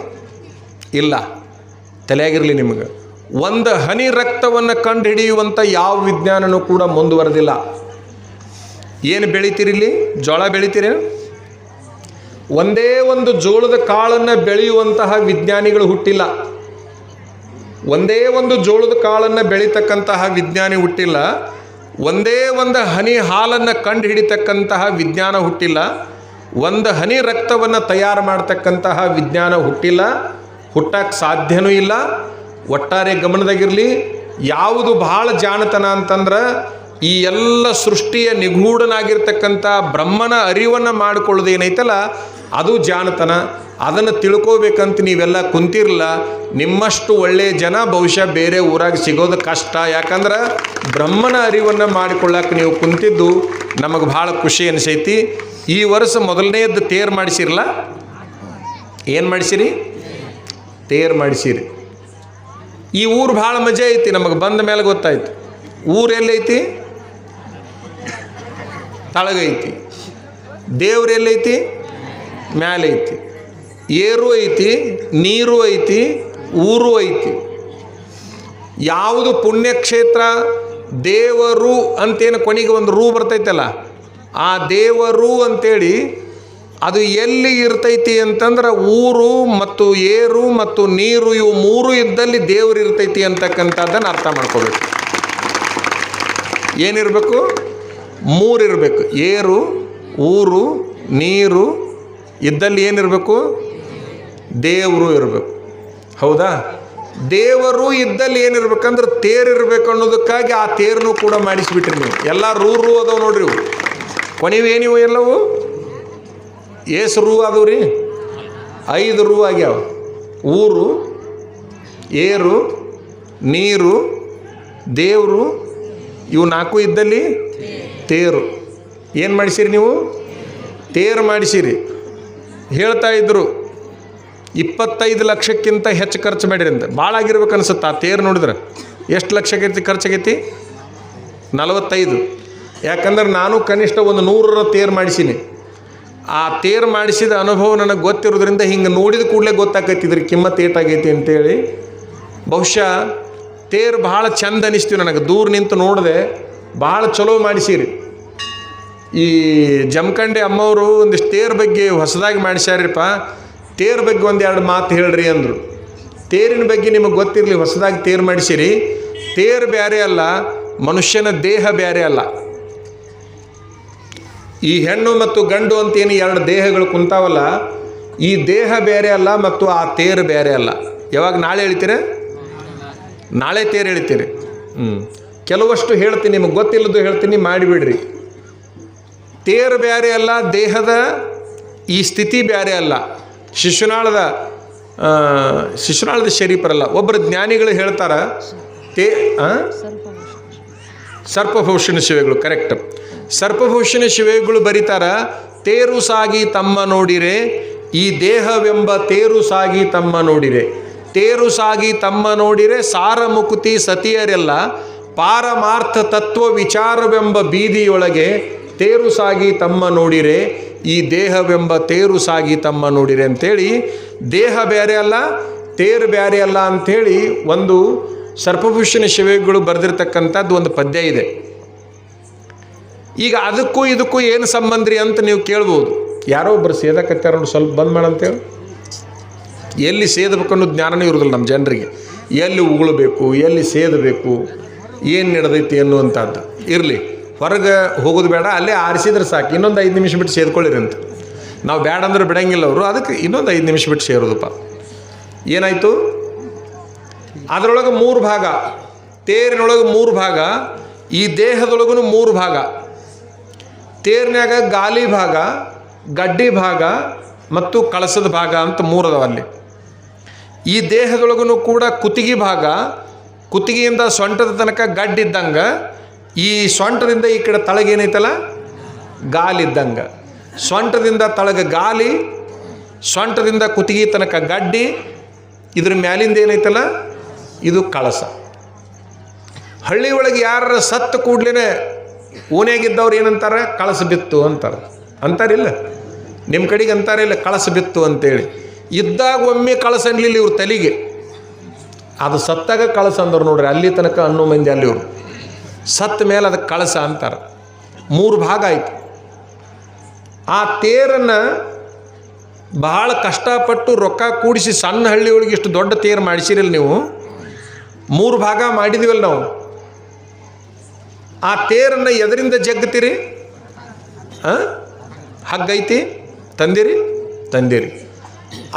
ಇಲ್ಲ. ತಲೆಯಾಗಿರಲಿ ನಿಮಗೆ. ಒಂದು ಹನಿ ರಕ್ತವನ್ನು ಕಂಡು ಹಿಡಿಯುವಂಥ ಯಾವ ವಿಜ್ಞಾನನೂ ಕೂಡ ಮುಂದುವರೆದಿಲ್ಲ. ಏನು ಬೆಳಿತೀರಿಲ್ಲಿ? ಜೋಳ ಬೆಳಿತೀರಿ? ಒಂದೇ ಒಂದು ಜೋಳದ ಕಾಳನ್ನು ಬೆಳೆಯುವಂತಹ ವಿಜ್ಞಾನಿಗಳು ಹುಟ್ಟಿಲ್ಲ. ಒಂದೇ ಒಂದು ಜೋಳದ ಕಾಳನ್ನು ಬೆಳೀತಕ್ಕಂತಹ ವಿಜ್ಞಾನಿ ಹುಟ್ಟಿಲ್ಲ. ಒಂದೇ ಒಂದು ಹನಿ ಹಾಲನ್ನು ಕಂಡು ಹಿಡಿತಕ್ಕಂತಹ ವಿಜ್ಞಾನ ಹುಟ್ಟಿಲ್ಲ. ಒಂದು ಹನಿ ರಕ್ತವನ್ನು ತಯಾರು ಮಾಡ್ತಕ್ಕಂತಹ ವಿಜ್ಞಾನ ಹುಟ್ಟಿಲ್ಲ. ಹುಟ್ಟಕ್ಕೆ ಸಾಧ್ಯನೂ ಇಲ್ಲ. ಒಟ್ಟಾರೆ ಗಮನದಾಗಿರಲಿ. ಯಾವುದು ಭಾಳ ಜಾಣತನ ಅಂತಂದ್ರೆ, ಈ ಎಲ್ಲ ಸೃಷ್ಟಿಯ ನಿಗೂಢನಾಗಿರ್ತಕ್ಕಂಥ ಬ್ರಹ್ಮನ ಅರಿವನ್ನು ಮಾಡಿಕೊಳ್ಳೋದೇನೈತಲ್ಲ, ಅದು ಜಾಣತನ. ಅದನ್ನು ತಿಳ್ಕೋಬೇಕಂತ ನೀವೆಲ್ಲ ಕುಂತಿರಲ್ಲ. ನಿಮ್ಮಷ್ಟು ಒಳ್ಳೆಯ ಜನ ಬಹುಶಃ ಬೇರೆ ಊರಾಗ ಸಿಗೋದು ಕಷ್ಟ. ಯಾಕಂದ್ರೆ ಬ್ರಹ್ಮನ ಅರಿವನ್ನು ಮಾಡಿಕೊಳ್ಳಕ್ಕೆ ನೀವು ಕುಂತಿದ್ದು ನಮಗೆ ಭಾಳ ಖುಷಿ ಅನಿಸೈತಿ. ಈ ವರ್ಷ ಮೊದಲನೇದ್ದು ತೇರು ಮಾಡಿಸಿರಲ್ಲ. ಏನು ಮಾಡಿಸಿರಿ? ತೇರು ಮಾಡಿಸಿರಿ. ಈ ಊರು ಭಾಳ ಮಜಾ ಐತಿ. ನಮಗೆ ಬಂದ ಮೇಲೆ ಗೊತ್ತಾಯ್ತು. ಊರು ಎಲ್ಲೈತಿ? ತಳಗೈತಿ. ದೇವ್ರು ಎಲ್ಲೈತಿ? ಮ್ಯಾಲೆ ಐತಿ. ಏರು ಐತಿ, ನೀರು ಐತಿ, ಊರು ಐತಿ. ಯಾವುದು ಪುಣ್ಯಕ್ಷೇತ್ರ? ದೇವರು ಅಂತೇನು ಕೊನೆಗೆ ಒಂದು ರೂ ಬರ್ತೈತಲ್ಲ, ಆ ದೇವರು ಅಂತೇಳಿ ಅದು ಎಲ್ಲಿ ಇರ್ತೈತಿ ಅಂತಂದ್ರೆ, ಊರು ಮತ್ತು ಏರು ಮತ್ತು ನೀರು ಇವು ಮೂರು ಇದ್ದಲ್ಲಿ ದೇವರು ಇರ್ತೈತಿ ಅಂತಕ್ಕಂಥದ್ದನ್ನು ಅರ್ಥ ಮಾಡ್ಕೋಬೇಕು. ಏನಿರಬೇಕು? ಮೂರಿರಬೇಕು. ಏರು, ಊರು, ನೀರು ಇದ್ದಲ್ಲಿ ಏನಿರಬೇಕು? ದೇವರು ಇರಬೇಕು. ಹೌದಾ? ದೇವರು ಇದ್ದಲ್ಲಿ ಏನಿರ್ಬೇಕಂದ್ರೆ ತೇರಿರ್ಬೇಕು ಅನ್ನೋದಕ್ಕಾಗಿ ಆ ತೇರನ್ನು ಕೂಡ ಮಾಡಿಸಿಬಿಟ್ರಿ ನೀವು. ಎಲ್ಲ ರೂ ಅದಾವೆ ನೋಡ್ರಿ. ಇವು ಕೊನೆವೇನಿವು ಎಲ್ಲವು? ಏಸು ರೂ ಅದಾವು ರೀ? 5 ರೂ ಆಗ್ಯಾವ. ಊರು, ಏರು, ನೀರು, ದೇವರು, ಇವು 4 ಇದ್ದಲ್ಲಿ ತೇರು. ಏನು ಮಾಡಿಸಿರಿ ನೀವು? ತೇರು ಮಾಡಿಸಿರಿ. ಹೇಳ್ತಾ ಇದ್ರು 25 ಲಕ್ಷಕ್ಕಿಂತ ಹೆಚ್ಚು ಖರ್ಚು ಮಾಡಿರಿ ಅಂತ. ಭಾಳ ಆಗಿರ್ಬೇಕು ಅನ್ಸುತ್ತೆ. ಆ ತೇರು ನೋಡಿದ್ರೆ ಎಷ್ಟು ಲಕ್ಷ ಖರ್ಚಾಗೈತಿ? 45. ಯಾಕಂದ್ರೆ ನಾನು ಕನಿಷ್ಠ ಒಂದು 100ರ ತೇರು ಮಾಡಿಸೀನಿ. ಆ ತೇರು ಮಾಡಿಸಿದ ಅನುಭವ ನನಗೆ ಗೊತ್ತಿರೋದ್ರಿಂದ ಹಿಂಗೆ ನೋಡಿದ ಕೂಡಲೇ ಗೊತ್ತಾಗೈತಿ ಇದ್ರ ಕಿಮ್ಮತ್ತು ಏಟಾಗೈತಿ ಅಂತೇಳಿ. ಬಹುಶಃ ತೇರು ಭಾಳ ಚಂದ ಅನಿಸ್ತೀವಿ ನನಗೆ. ದೂರ ನಿಂತು ನೋಡಿದೆ, ಭಾಳ ಚಲೋ ಮಾಡಿಸಿರಿ. ಈ ಜಮಖಂಡಿ ಅಮ್ಮವರು ಒಂದಿಷ್ಟು ತೇರು ಬಗ್ಗೆ ಹೊಸದಾಗಿ ಮಾಡಿಸ್ಯಾರಿಪ್ಪ, ತೇರು ಬಗ್ಗೆ 1-2 ಮಾತು ಹೇಳ್ರಿ ಅಂದರು. ತೇರಿನ ಬಗ್ಗೆ ನಿಮಗೆ ಗೊತ್ತಿರಲಿ, ಹೊಸದಾಗಿ ತೇರು ಮಾಡಿಸಿರಿ. ತೇರು ಬೇರೆ ಅಲ್ಲ, ಮನುಷ್ಯನ ದೇಹ ಬೇರೆ ಅಲ್ಲ. ಈ ಹೆಣ್ಣು ಮತ್ತು ಗಂಡು ಅಂತೇನು 2 ದೇಹಗಳು ಕುಂತಾವಲ್ಲ, ಈ ದೇಹ ಬೇರೆ ಅಲ್ಲ ಮತ್ತು ಆ ತೇರು ಬೇರೆ ಅಲ್ಲ. ಯಾವಾಗ? ನಾಳೆ ಹೇಳ್ತೀರ? ನಾಳೆ ತೇರು ಹೇಳ್ತೀರಿ. ಕೆಲವಷ್ಟು ಹೇಳ್ತೀನಿ, ನಿಮಗೆ ಗೊತ್ತಿಲ್ಲದ್ದು ಹೇಳ್ತೀನಿ, ಮಾಡಿಬಿಡ್ರಿ. ತೇರು ಬೇರೆ ಅಲ್ಲ, ದೇಹದ ಈ ಸ್ಥಿತಿ ಬೇರೆ ಅಲ್ಲ. ಶಿಶುನಾಳದ ಶರೀಫರಲ್ಲ, ಒಬ್ಬರು ಜ್ಞಾನಿಗಳು ಹೇಳ್ತಾರ ಸರ್ಪಭೂಷಣ ಶಿವೆಗಳು. ಕರೆಕ್ಟ್. ಸರ್ಪಭೂಷಣ ಶಿವೆಗಳು ಬರೀತಾರ, ತೇರು ಸಾಗಿ ತಮ್ಮ ನೋಡಿರೆ, ಈ ದೇಹವೆಂಬ ತೇರು ಸಾಗಿ ತಮ್ಮ ನೋಡಿರೆ. ತೇರು ಸಾಗಿ ತಮ್ಮ ನೋಡಿರೆ ಸಾರ ಮುಕುತಿ ಸತಿಯರೆಲ್ಲ, ಪಾರಮಾರ್ಥ ತತ್ವ ವಿಚಾರವೆಂಬ ಬೀದಿಯೊಳಗೆ ತೇರು ಸಾಗಿ ತಮ್ಮ ನೋಡಿರೆ, ಈ ದೇಹವೆಂಬ ತೇರು ಸಾಗಿ ತಮ್ಮ ನೋಡಿರೆ ಅಂಥೇಳಿ, ದೇಹ ಬೇರೆ ಅಲ್ಲ ತೇರು ಬೇರೆ ಅಲ್ಲ ಅಂಥೇಳಿ ಒಂದು ಸರ್ಪಭೂಷಣ ಶಿವೆಗಳು ಬರೆದಿರ್ತಕ್ಕಂಥದ್ದು ಒಂದು ಪದ್ಯ ಇದೆ. ಈಗ ಅದಕ್ಕೂ ಇದಕ್ಕೂ ಏನು ಸಂಬಂಧ್ರಿ ಅಂತ ನೀವು ಕೇಳ್ಬೋದು. ಯಾರೋ ಒಬ್ಬರು ಸೇದಕತ್ತಾರ ನೋಡಿ, ಸ್ವಲ್ಪ ಬಂದ್ ಮಾಡಂತೇಳಿ. ಎಲ್ಲಿ ಸೇದಬೇಕನ್ನೋ ಜ್ಞಾನನೇ ಇರೋದಿಲ್ಲ ನಮ್ಮ ಜನರಿಗೆ. ಎಲ್ಲಿ ಉಗುಳಬೇಕು, ಎಲ್ಲಿ ಸೇದಬೇಕು, ಏನು ನಡೆದೈತಿ ಅನ್ನುವಂಥದ್ದು ಇರಲಿ. ಹೊರಗೆ ಹೋಗೋದು ಬೇಡ, ಅಲ್ಲೇ ಆರಿಸಿದ್ರೆ ಸಾಕು. ಇನ್ನೊಂದು 5 ನಿಮಿಷ ಬಿಟ್ಟು ಸೇದ್ಕೊಳ್ಳಿರಿ ಅಂತ ನಾವು ಬೇಡ ಅಂದ್ರೆ ಬಿಡಂಗಿಲ್ಲ ಅವರು. ಅದಕ್ಕೆ ಇನ್ನೊಂದು 5 ನಿಮಿಷ ಬಿಟ್ಟು ಸೇರೋದಪ್ಪ. ಏನಾಯಿತು? ಅದರೊಳಗೆ 3 ಭಾಗ, ತೇರಿನೊಳಗೆ 3 ಭಾಗ, ಈ ದೇಹದೊಳಗೂ 3 ಭಾಗ. ತೇರಿನಾಗ ಗಾಲಿ ಭಾಗ, ಗಡ್ಡಿ ಭಾಗ ಮತ್ತು ಕಳಸದ ಭಾಗ ಅಂತ 3 ಅದಾವ ಅಲ್ಲಿ. ಈ ದೇಹದೊಳಗೂ ಕೂಡ ಕುತ್ತಿಗೆ ಭಾಗ, ಕುತ್ತಿಗೆಯಿಂದ ಸೊಂಟದ ತನಕ ಗಡ್ಡಿದ್ದಂಗೆ, ಈ ಸೊಂಟದಿಂದ ಈ ಕಡೆ ತಳಗೇನೈತಲ್ಲ ಗಾಲಿದ್ದಂಗೆ, ಸೊಂಟದಿಂದ ತಳಗ ಗಾಲಿ, ಸೊಂಟದಿಂದ ಕುತ್ತಿಗೆ ತನಕ ಗಡ್ಡಿ, ಇದ್ರ ಮ್ಯಾಲಿಂದ ಏನೈತಲ್ಲ ಇದು ಕಳಸ. ಹಳ್ಳಿ ಒಳಗೆ ಯಾರ ಸತ್ತು ಕೂಡ್ಲೇ ಓನ್ಯಾಗಿದ್ದವ್ರು ಏನಂತಾರೆ? ಕಳಸ ಬಿತ್ತು ಅಂತಾರೆ. ಅಂತಾರಿಲ್ಲ? ನಿಮ್ಮ ಕಡೆಗೆ ಅಂತಾರಿಲ್ಲ ಕಳಸ ಬಿತ್ತು ಅಂತೇಳಿ. ಇದ್ದಾಗ ಒಮ್ಮೆ ಕಳಸ ಅನ್ಲಿಲ್ಲ ಇವ್ರ ತಲೆಗೆ, ಅದು ಸತ್ತಾಗ ಕಳಸ ಅಂದವ್ರು ನೋಡ್ರಿ. ಅಲ್ಲಿ ತನಕ ಅನ್ನೋ ಮಂದಿ ಅಲ್ಲಿ ಇವರು, ಸತ್ತ ಮೇಲೆ ಅದಕ್ಕೆ ಕಳಸ ಅಂತಾರೆ. 3 ಭಾಗ ಆಯಿತು. ಆ ತೇರನ್ನು ಬಹಳ ಕಷ್ಟಪಟ್ಟು ರೊಕ್ಕ ಕೂಡಿಸಿ ಸಣ್ಣ ಹಳ್ಳಿ ಒಳಗೆ ಇಷ್ಟು ದೊಡ್ಡ ತೇರು ಮಾಡಿಸಿರಲ್ಲ ನೀವು. 3 ಭಾಗ ಮಾಡಿದೀವಲ್ಲ ನಾವು. ಆ ತೇರನ್ನು ಎದರಿಂದ ಜಗ್ತೀರಿ? ಹಗ್ಗ ಐತಿ, ತಂದಿರಿ.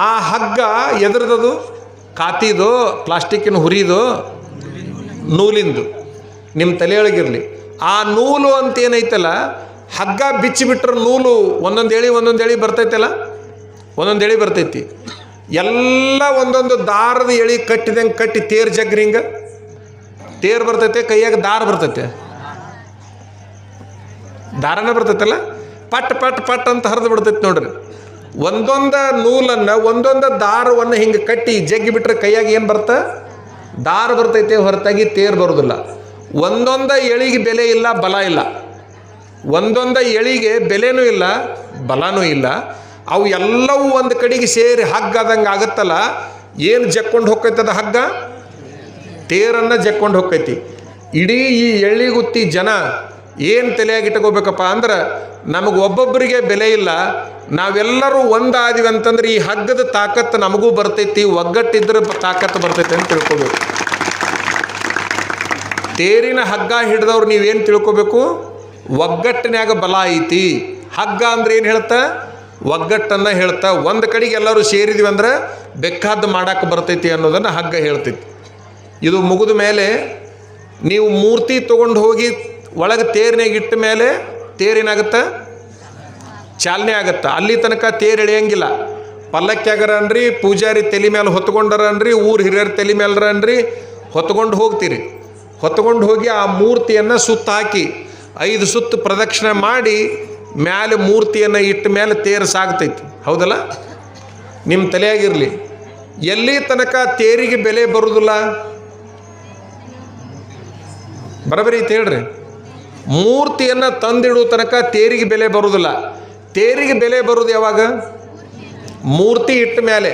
ಆ ಹಗ್ಗ ಎದ್ರದದು? ಕಾತಿದೋ, ಪ್ಲಾಸ್ಟಿಕ್ಕಿನ ಹುರಿದೋ, ನೂಲಿಂದು. ನಿಮ್ಮ ತಲೆಯೊಳಗಿರಲಿ. ಆ ನೂಲು ಅಂತೇನೈತಲ್ಲ, ಹಗ್ಗ ಬಿಚ್ಚಿಬಿಟ್ರೆ ನೂಲು ಒಂದೊಂದು ಎಳಿ ಬರ್ತೈತಲ್ಲ, ಒಂದೊಂದು ಎಳಿ ಬರ್ತೈತಿ. ಎಲ್ಲ ಒಂದೊಂದು ದಾರದ ಎಳಿ ಕಟ್ಟಿದಂಗೆ ಕಟ್ಟಿ ತೇರು ಜಗ್ರಿ. ಹಿಂಗೆ ತೇರು ಬರ್ತೈತೆ, ಕೈಯಾಗ ದಾರ ಬರ್ತೈತೆ, ದಾರನೇ ಬರ್ತೈತಲ್ಲ, ಪಟ್ ಪಟ್ ಪಟ್ ಅಂತ ಹರಿದು ಬಿಡ್ತೈತೆ ನೋಡ್ರಿ. ಒಂದೊಂದು ನೂಲನ್ನು ಒಂದೊಂದು ದಾರವನ್ನು ಹಿಂಗೆ ಕಟ್ಟಿ ಜಗ್ಗಿ ಬಿಟ್ರೆ ಕೈಯಾಗ ಏನು ಬರ್ತ? ದಾರ ಬರ್ತೈತೆ, ಹೊರತಾಗಿ ತೇರು ಬರೋದಿಲ್ಲ. ಒಂದೊಂದು ಎಳಿಗೆ ಬೆಲೆ ಇಲ್ಲ, ಬಲ ಇಲ್ಲ. ಒಂದೊಂದು ಎಳಿಗೆ ಬೆಲೆನೂ ಇಲ್ಲ, ಬಲನೂ ಇಲ್ಲ. ಅವು ಎಲ್ಲವೂ ಒಂದು ಕಡೆಗೆ ಸೇರಿ ಹಗ್ಗ ಆದಂಗೆ ಆಗುತ್ತಲ್ಲ. ಏನು ಜಕ್ಕೊಂಡು ಹೋಗ್ತೈತದ ಹಗ್ಗ? ತೇರನ್ನು ಜಕ್ಕೊಂಡು ಹೋಗ್ತೈತಿ. ಇಡೀ ಈ ಎಳ್ಳಿಗುತ್ತಿ ಜನ ಏನು ತಲೆಯಾಗಿಟ್ಕೋಬೇಕಪ್ಪ ಅಂದ್ರೆ, ನಮಗೆ ಒಬ್ಬೊಬ್ಬರಿಗೆ ಬೆಲೆ ಇಲ್ಲ, ನಾವೆಲ್ಲರೂ ಒಂದಾದಿವಿ ಅಂತಂದ್ರೆ ಈ ಹಗ್ಗದ ತಾಕತ್ತು ನಮಗೂ ಬರ್ತೈತಿ, ಒಗ್ಗಟ್ಟಿದ್ರೆ ತಾಕತ್ತು ಬರ್ತೈತಿ ಅಂತ ತಿಳ್ಕೊಬೇಕು. ತೇರಿನ ಹಗ್ಗ ಹಿಡಿದವ್ರು ನೀವೇನು ತಿಳ್ಕೊಬೇಕು? ಒಗ್ಗಟ್ಟಿನ್ಯಾಗ ಬಲ ಐತಿ. ಹಗ್ಗ ಅಂದ್ರೆ ಏನು ಹೇಳ್ತಾ? ಒಗ್ಗಟ್ಟನ್ನು ಹೇಳ್ತಾ. ಒಂದು ಕಡೆಗೆ ಎಲ್ಲರೂ ಸೇರಿದ್ವಿ ಅಂದ್ರೆ ಬೇಕಾದ್ದು ಮಾಡಕ್ಕೆ ಬರ್ತೈತಿ ಅನ್ನೋದನ್ನು ಹಗ್ಗ ಹೇಳ್ತೈತಿ. ಇದು ಮುಗಿದ ಮೇಲೆ ನೀವು ಮೂರ್ತಿ ತೊಗೊಂಡು ಹೋಗಿ ಒಳಗೆ ತೇರಿನಾಗ ಇಟ್ಟ ಮೇಲೆ ತೇರೇನಾಗುತ್ತೆ? ಚಾಲನೆ ಆಗುತ್ತೆ. ಅಲ್ಲಿ ತನಕ ತೇರು ಎಳೆಯಂಗಿಲ್ಲ. ಪಲ್ಲಕ್ಕಿಯಾಗರ ಅನ್ರಿ, ಪೂಜಾರಿ ತಲೆ ಮೇಲೆ ಹೊತ್ಕೊಂಡರ ಅನ್ರಿ, ಊರು ಹಿರಿಯರ ತಲೆ ಮೇಲರ ಅನ್ರಿ, ಹೊತ್ಕೊಂಡು ಹೋಗ್ತೀರಿ. ಹೊತ್ಕೊಂಡು ಹೋಗಿ ಆ ಮೂರ್ತಿಯನ್ನು ಸುತ್ತ ಹಾಕಿ 5 ಸುತ್ತು ಪ್ರದಕ್ಷಿಣೆ ಮಾಡಿ ಮ್ಯಾಲೆ ಮೂರ್ತಿಯನ್ನು ಇಟ್ಟ ಮೇಲೆ ತೇರು ಸಾಗ್ತೈತಿ. ಹೌದಲ್ಲ? ನಿಮ್ಮ ತಲೆಯಾಗಿರಲಿ, ಎಲ್ಲಿ ತನಕ ತೇರಿಗೆ ಬೆಲೆ ಬರುವುದಿಲ್ಲ? ಬರಬರಿ ಹೇಳ್ರಿ. ಮೂರ್ತಿಯನ್ನು ತಂದಿಡುವ ತನಕ ತೇರಿಗೆ ಬೆಲೆ ಬರುವುದಿಲ್ಲ. ತೇರಿಗೆ ಬೆಲೆ ಬರೋದು ಯಾವಾಗ? ಮೂರ್ತಿ ಇಟ್ಟ ಮೇಲೆ.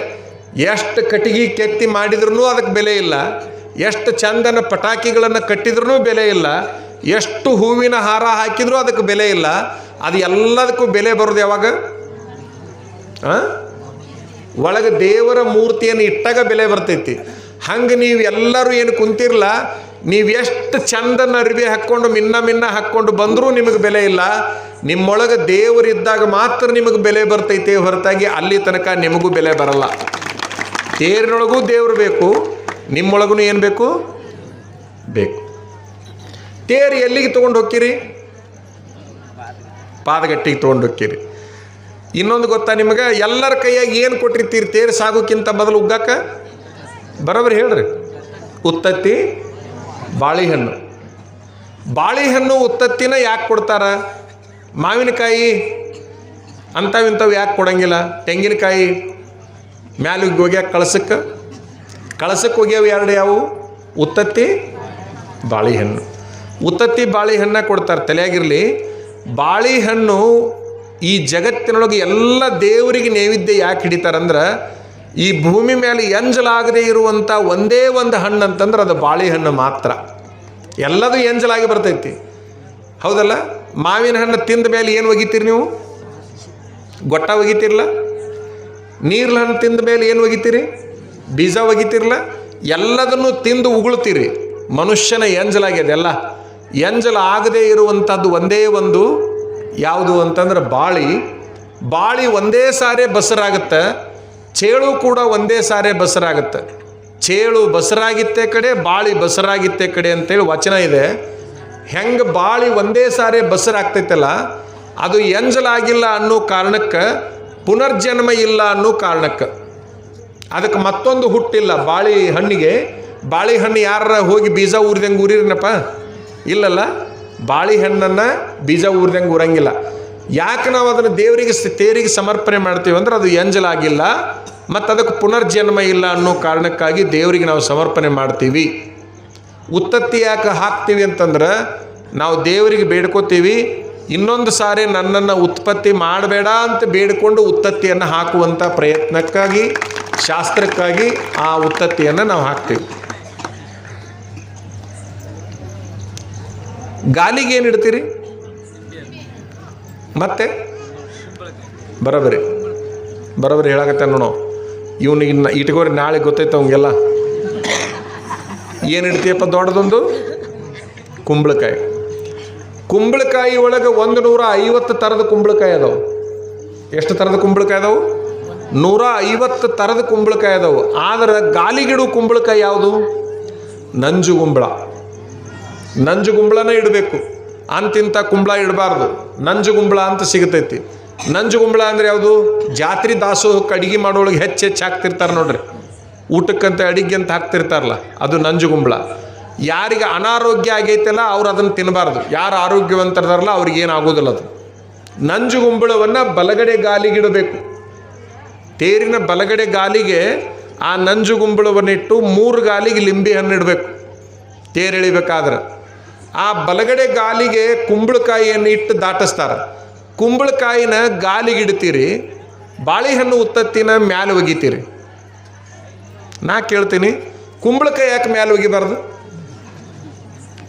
ಎಷ್ಟು ಕಟ್ಟಿಗೆ ಕೆತ್ತಿ ಮಾಡಿದ್ರೂ ಅದಕ್ಕೆ ಬೆಲೆ ಇಲ್ಲ, ಎಷ್ಟು ಚಂದನ ಪಟಾಕಿಗಳನ್ನು ಕಟ್ಟಿದ್ರೂ ಬೆಲೆ ಇಲ್ಲ, ಎಷ್ಟು ಹೂವಿನ ಹಾರ ಹಾಕಿದ್ರೂ ಅದಕ್ಕೆ ಬೆಲೆ ಇಲ್ಲ. ಅದು ಎಲ್ಲದಕ್ಕೂ ಬೆಲೆ ಬರೋದು ಯಾವಾಗ? ಒಳಗೆ ದೇವರ ಮೂರ್ತಿಯನ್ನು ಇಟ್ಟಾಗ ಬೆಲೆ ಬರ್ತೈತಿ. ಹಂಗೆ ನೀವು ಎಲ್ಲರೂ ಏನು ಕುಂತಿರಲ್ಲ, ನೀವು ಎಷ್ಟು ಚಂದನ ಅರಿವಿ ಹಾಕ್ಕೊಂಡು ಮಿನ್ನ ಹಾಕ್ಕೊಂಡು ಬಂದರೂ ನಿಮಗೆ ಬೆಲೆ ಇಲ್ಲ. ನಿಮ್ಮೊಳಗೆ ದೇವರಿದ್ದಾಗ ಮಾತ್ರ ನಿಮಗೆ ಬೆಲೆ ಬರ್ತೈತೆ ಹೊರತಾಗಿ ಅಲ್ಲಿ ತನಕ ನಿಮಗೂ ಬೆಲೆ ಬರಲ್ಲ. ತೇರಿನೊಳಗೂ ದೇವರು ಬೇಕು, ನಿಮ್ಮೊಳಗೂ ಏನು ಬೇಕು? ಬೇಕು. ತೇರು ಎಲ್ಲಿಗೆ ತೊಗೊಂಡು ಹೋಗ್ತೀರಿ? ಪಾದಗಟ್ಟಿಗೆ ತೊಗೊಂಡು ಹೋಗ್ತೀರಿ. ಇನ್ನೊಂದು ಗೊತ್ತಾ ನಿಮಗೆ? ಎಲ್ಲರ ಕೈಯಾಗಿ ಏನು ಕೊಟ್ಟಿರ್ತೀರಿ ತೇರು ಸಾಗೋಕ್ಕಿಂತ ಮೊದಲು ಉಗ್ಗಾಕ? ಬರೋಬ್ಬರಿ ಹೇಳ್ರಿ. ಉತ್ತತ್ತಿ, ಬಾಳೆಹಣ್ಣು. ಬಾಳೆಹಣ್ಣು ಉತ್ತತ್ತಿನ ಯಾಕೆ ಕೊಡ್ತಾರ? ಮಾವಿನಕಾಯಿ ಅಂಥವಿಂಥವು ಯಾಕೆ ಕೊಡಂಗಿಲ್ಲ? ತೆಂಗಿನಕಾಯಿ ಮ್ಯಾಲೆ ಹೋಗ್ಯಾಕ ಕಳಸಕ್ಕೆ ಹೋಗ್ಯಾವ ಎರಡು ಯಾವುವು? ಉತ್ತತ್ತಿ, ಬಾಳೆಹಣ್ಣು. ಉತ್ತತ್ತಿ ಬಾಳೆಹಣ್ಣ ಕೊಡ್ತಾರೆ. ತಲೆಯಾಗಿರಲಿ, ಬಾಳೆಹಣ್ಣು ಈ ಜಗತ್ತಿನೊಳಗೆ ಎಲ್ಲ ದೇವರಿಗೆ ನೈವೇದ್ಯ ಯಾಕೆ ಹಿಡಿತಾರಂದ್ರೆ, ಈ ಭೂಮಿ ಮೇಲೆ ಎಂಜಲಾಗದೇ ಇರುವಂಥ ಒಂದೇ ಒಂದು ಹಣ್ಣು ಅಂತಂದ್ರೆ ಅದು ಬಾಳೆಹಣ್ಣು ಮಾತ್ರ. ಎಲ್ಲದೂ ಎಂಜಲಾಗಿ ಬರ್ತೈತಿ. ಹೌದಲ್ಲ? ಮಾವಿನ ಹಣ್ಣು ತಿಂದ ಮೇಲೆ ಏನು ಒಗಿತೀರಿ ನೀವು? ಗೊಟ್ಟ ಒಗಿತಿರಲ್ಲ. ನೀರ್ಲ ಹಣ್ಣು ತಿಂದ ಮೇಲೆ ಏನು ಒಗಿತೀರಿ? ಬೀಜ ಒಗಿತಿರಲ್ಲ. ಎಲ್ಲದನ್ನು ತಿಂದು ಉಗುಳ್ತೀರಿ. ಮನುಷ್ಯನ ಎಂಜಲಾಗ್ಯದ ಎಲ್ಲ. ಎಂಜಲ ಆಗದೇ ಇರುವಂಥದ್ದು ಒಂದೇ ಒಂದು ಯಾವುದು ಅಂತಂದ್ರೆ ಬಾಳಿ ಒಂದೇ ಸಾರೆ ಬಸರಾಗುತ್ತೆ. ಚೇಳು ಕೂಡ ಒಂದೇ ಸಾರೆ ಬಸರಾಗುತ್ತೆ. ಚೇಳು ಬಸರಾಗಿತ್ತೆ ಕಡೆ, ಬಾಳಿ ಬಸರಾಗಿತ್ತೆ ಕಡೆ ಅಂತೇಳಿ ವಚನ ಇದೆ. ಹೆಂಗೆ ಬಾಳಿ ಒಂದೇ ಸಾರೆ ಬಸರಾಗ್ತೈತಲ್ಲ, ಅದು ಎಂಜಲಾಗಿಲ್ಲ ಅನ್ನೋ ಕಾರಣಕ್ಕೆ, ಪುನರ್ಜನ್ಮ ಇಲ್ಲ ಅನ್ನೋ ಕಾರಣಕ್ಕೆ, ಅದಕ್ಕೆ ಮತ್ತೊಂದು ಹುಟ್ಟಿಲ್ಲ. ಬಾಳೆಹಣ್ಣು ಯಾರ ಹೋಗಿ ಬೀಜ ಊರಿದಂಗೆ ಊರಿರನಪ್ಪ? ಇಲ್ಲಲ್ಲ. ಬಾಳೆಹಣ್ಣನ್ನು ಬೀಜ ಊರಿದಂಗೆ ಊರಂಗಿಲ್ಲ. ಯಾಕೆ ನಾವು ಅದನ್ನು ತೇರಿಗೆ ಸಮರ್ಪಣೆ ಮಾಡ್ತೀವಿ ಅಂದ್ರೆ ಅದು ಎಂಜಲಾಗಿಲ್ಲ ಮತ್ತು ಅದಕ್ಕೆ ಪುನರ್ಜನ್ಮ ಇಲ್ಲ ಅನ್ನೋ ಕಾರಣಕ್ಕಾಗಿ ದೇವರಿಗೆ ನಾವು ಸಮರ್ಪಣೆ ಮಾಡ್ತೀವಿ. ಉತ್ತತ್ತಿ ಯಾಕೆ ಹಾಕ್ತೀವಿ ಅಂತಂದ್ರೆ, ನಾವು ದೇವರಿಗೆ ಬೇಡ್ಕೋತೀವಿ, ಇನ್ನೊಂದು ಸಾರಿ ನನ್ನನ್ನು ಉತ್ಪತ್ತಿ ಮಾಡಬೇಡ ಅಂತ ಬೇಡಿಕೊಂಡು ಉತ್ತತ್ತಿಯನ್ನು ಹಾಕುವಂಥ ಪ್ರಯತ್ನಕ್ಕಾಗಿ, ಶಾಸ್ತ್ರಕ್ಕಾಗಿ ಆ ಉತ್ತತ್ತಿಯನ್ನು ನಾವು ಹಾಕ್ತೀವಿ. ಗಾಲಿಗೆ ಏನು ಇಡ್ತೀರಿ? ಮತ್ತೆ ಬರೋಬರಿ ಹೇಳಕತ್ತೆ ನೋಡು. ಇವನಿಗೆ ಇಟ್ಕೋರಿ, ನಾಳೆ ಗೊತ್ತೈತೆ ಅವಂಗೆಲ್ಲ. ಏನು ಇಡ್ತೀಯಪ್ಪ? ದೊಡ್ಡದೊಂದು ಕುಂಬಳಕಾಯಿ ಒಳಗೆ 150 ಥರದ ಕುಂಬಳಕಾಯಿ ಅದಾವೆ. ಎಷ್ಟು ಥರದ ಕುಂಬಳಕಾಯಿ ಅದಾವು? 150 ಥರದ ಕುಂಬಳಕಾಯಿ ಅದಾವು. ಆದ್ರೆ ಗಾಲಿಗಿಡು ಕುಂಬಳಕಾಯಿ ಯಾವುದು? ನಂಜುಗುಂಬಳನೇ ಇಡಬೇಕು. ಅಂತಿಂಥ ಕುಂಬಳ ಇಡಬಾರ್ದು. ನಂಜುಗುಂಬಳ ಅಂತ ಸಿಗತೈತಿ. ನಂಜುಗುಂಬಳ ಅಂದರೆ ಯಾವುದು? ಜಾತ್ರೆ ದಾಸೋಹಕ್ಕೆ ಅಡಿಗೆ ಮಾಡೋಳಗೆ ಹೆಚ್ಚು ಹಾಕ್ತಿರ್ತಾರೆ ನೋಡ್ರಿ. ಊಟಕ್ಕಂತ ಅಡಿಗೆ ಅಂತ ಹಾಕ್ತಿರ್ತಾರಲ್ಲ, ಅದು ನಂಜುಗುಂಬಳ. ಯಾರಿಗೆ ಅನಾರೋಗ್ಯ ಆಗೈತಲ್ಲ ಅವ್ರು ಅದನ್ನು ತಿನ್ನಬಾರ್ದು. ಯಾರು ಆರೋಗ್ಯವಂತರದಾರಲ್ಲ ಅವ್ರಿಗೆ ಏನಾಗೋದಿಲ್ಲ. ಅದು ನಂಜುಗುಂಬಳವನ್ನು ಬಲಗಡೆ ಗಾಲಿಗಿಡಬೇಕು. ತೇರಿನ ಬಲಗಡೆ ಗಾಲಿಗೆ ಆ ನಂಜುಗುಂಬಳವನ್ನಿಟ್ಟು 3 ಗಾಲಿಗೆ ಲಿಂಬೆ ಹಣ್ಣು ಇಡಬೇಕು. ತೇರು ಎಳಿಬೇಕಾದ್ರೆ ಆ ಬಲಗಡೆ ಗಾಲಿಗೆ ಕುಂಬಳಕಾಯಿಯನ್ನು ಇಟ್ಟು ದಾಟಿಸ್ತಾರೆ. ಕುಂಬಳಕಾಯಿನ ಗಾಲಿಗಿಡ್ತೀರಿ, ಬಾಳೆಹಣ್ಣು ಉತ್ತತ್ತಿನ ಮ್ಯಾಲೆ ಒಗಿತೀರಿ. ನಾ ಕೇಳ್ತೀನಿ, ಕುಂಬಳಕಾಯಿ ಯಾಕೆ ಮ್ಯಾಲೆ ಒಗಿಬಾರ್ದು?